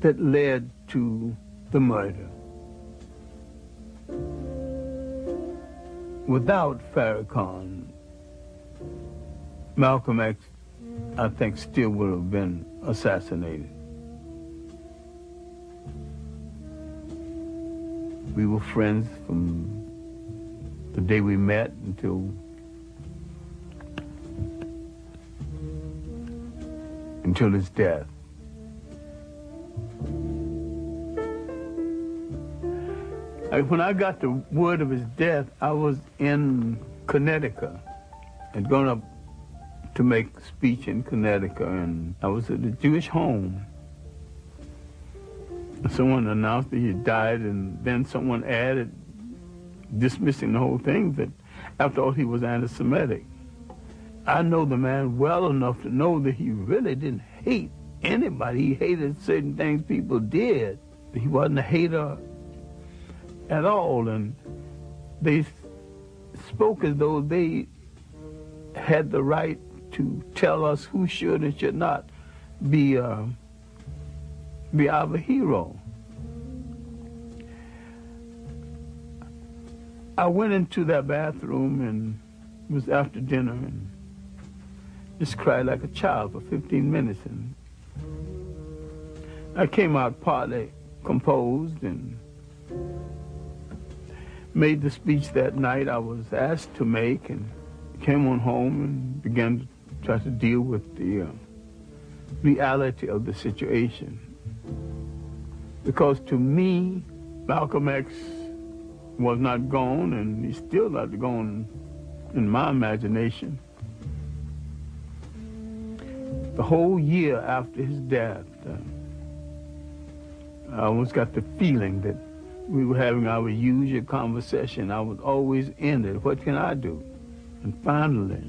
that led to the murder. Without Farrakhan, Malcolm X, I think, still would have been assassinated. We were friends from the day we met until his death. When I got the word of his death, I was in Connecticut. I'd gone up to make a speech in Connecticut, and I was at a Jewish home. Someone announced that he had died, and then someone added, dismissing the whole thing, that after all, he was anti-Semitic. I know the man well enough to know that he really didn't hate anybody. He hated certain things people did. He wasn't a hater at all, and they spoke as though they had the right to tell us who should and should not be our hero. I went into that bathroom, and it was after dinner, and just cried like a child for 15 minutes, and I came out partly composed and made the speech that night I was asked to make, and came on home and began to try to deal with the reality of the situation. Because to me, Malcolm X was not gone, and he's still not gone in my imagination. The whole year after his death, I almost got the feeling that we were having our usual conversation. I would always end it, what can I do? And finally,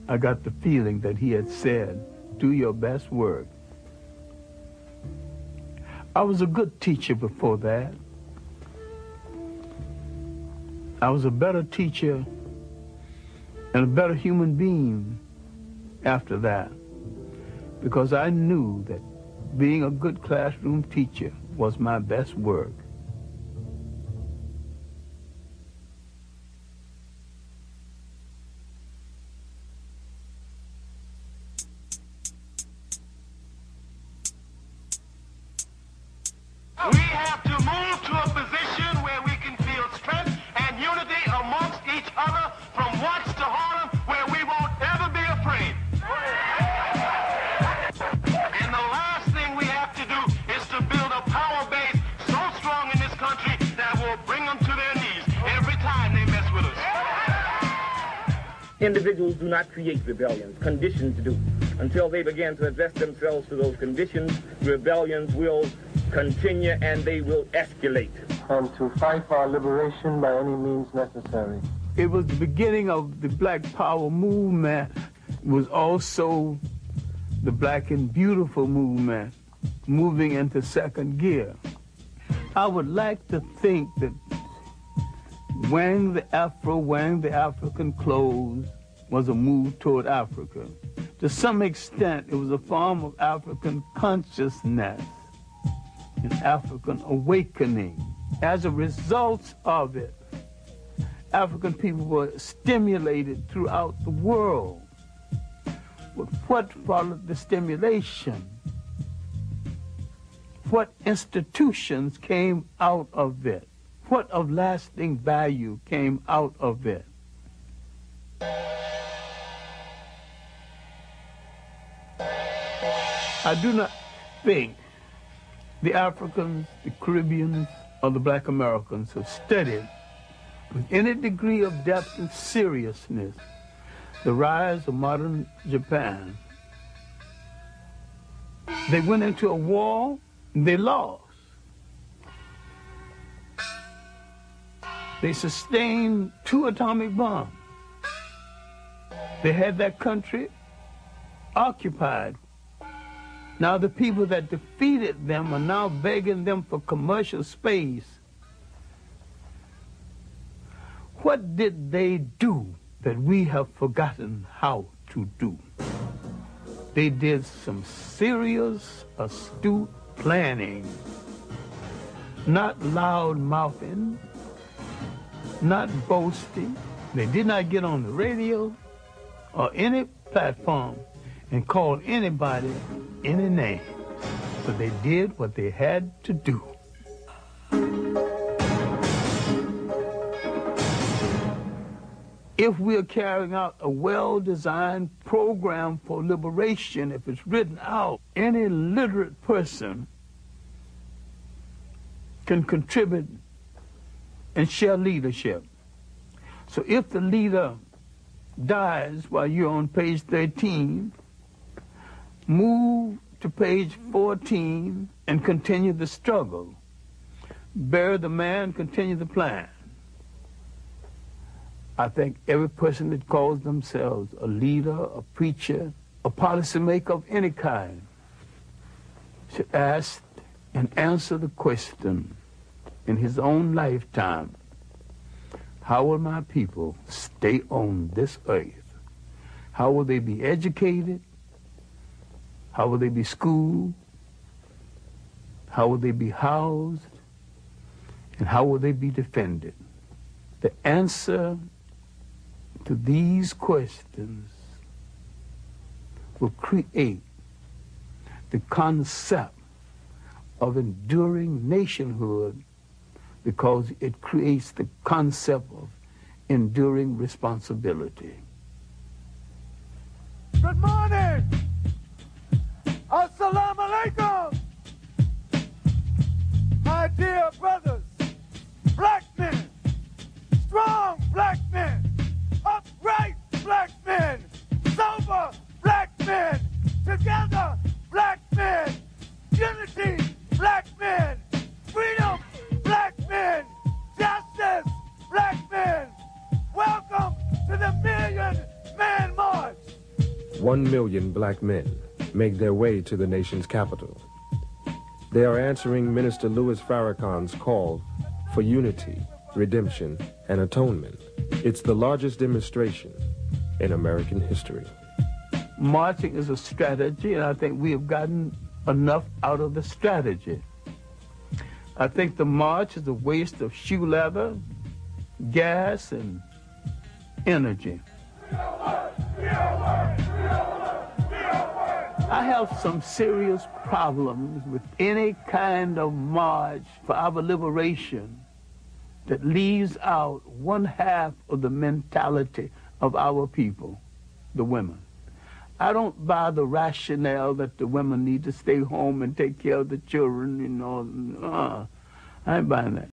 I got the feeling that he had said, do your best work. I was a good teacher before that. I was a better teacher and a better human being after that, because I knew that being a good classroom teacher was my best work. We have to move to a position where we can feel strength and unity amongst each other from Watts to Harlem, where we won't ever be afraid. And the last thing we have to do is to build a power base so strong in this country that will bring them to their knees every time they mess with us. Individuals do not create rebellions, conditions do. Until they begin to address themselves to those conditions, rebellions will continue and they will escalate. And to fight for our liberation by any means necessary. It was the beginning of the Black Power movement. It was also the Black and Beautiful movement, moving into second gear. I would like to think that wearing the afro, wearing the African clothes was a move toward Africa. To some extent, it was a form of African consciousness, an African awakening. As a result of it, African people were stimulated throughout the world. But what followed the stimulation? What institutions came out of it? What of lasting value came out of it? I do not think the Africans, the Caribbeans, or the Black Americans have studied with any degree of depth and seriousness the rise of modern Japan. They went into a war and they lost. They sustained 2 atomic bombs. They had that country occupied. Now the people that defeated them are now begging them for commercial space. What did they do that we have forgotten how to do? They did some serious, astute planning. Not loud mouthing, not boasting. They did not get on the radio or any platform and call anybody any name, but they did what they had to do. If we are carrying out a well-designed program for liberation, if it's written out, any literate person can contribute and share leadership. So if the leader dies while you're on page 13, move to page 14 and continue the struggle. Bury the man, continue the plan. I think every person that calls themselves a leader, a preacher, a policymaker of any kind should ask and answer the question in his own lifetime: how will my people stay on this earth? How will they be educated? How will they be schooled? How will they be housed? And how will they be defended? The answer to these questions will create the concept of enduring nationhood, because it creates the concept of enduring responsibility. Good morning! Assalamu alaikum! My dear brothers, black men, strong black men, upright black men, sober black men, together black men, unity black men, freedom black men, justice black men. Welcome to the Million Man March. 1 million black men make their way to the nation's capital. They are answering Minister Louis Farrakhan's call for unity, redemption, and atonement. It's the largest demonstration in American history. Marching is a strategy, and I think we have gotten enough out of the strategy. I think the march is a waste of shoe leather, gas, and energy. I have some serious problems with any kind of march for our liberation that leaves out one half of the mentality of our people, the women. I don't buy the rationale that the women need to stay home and take care of the children, you know. I ain't buying that.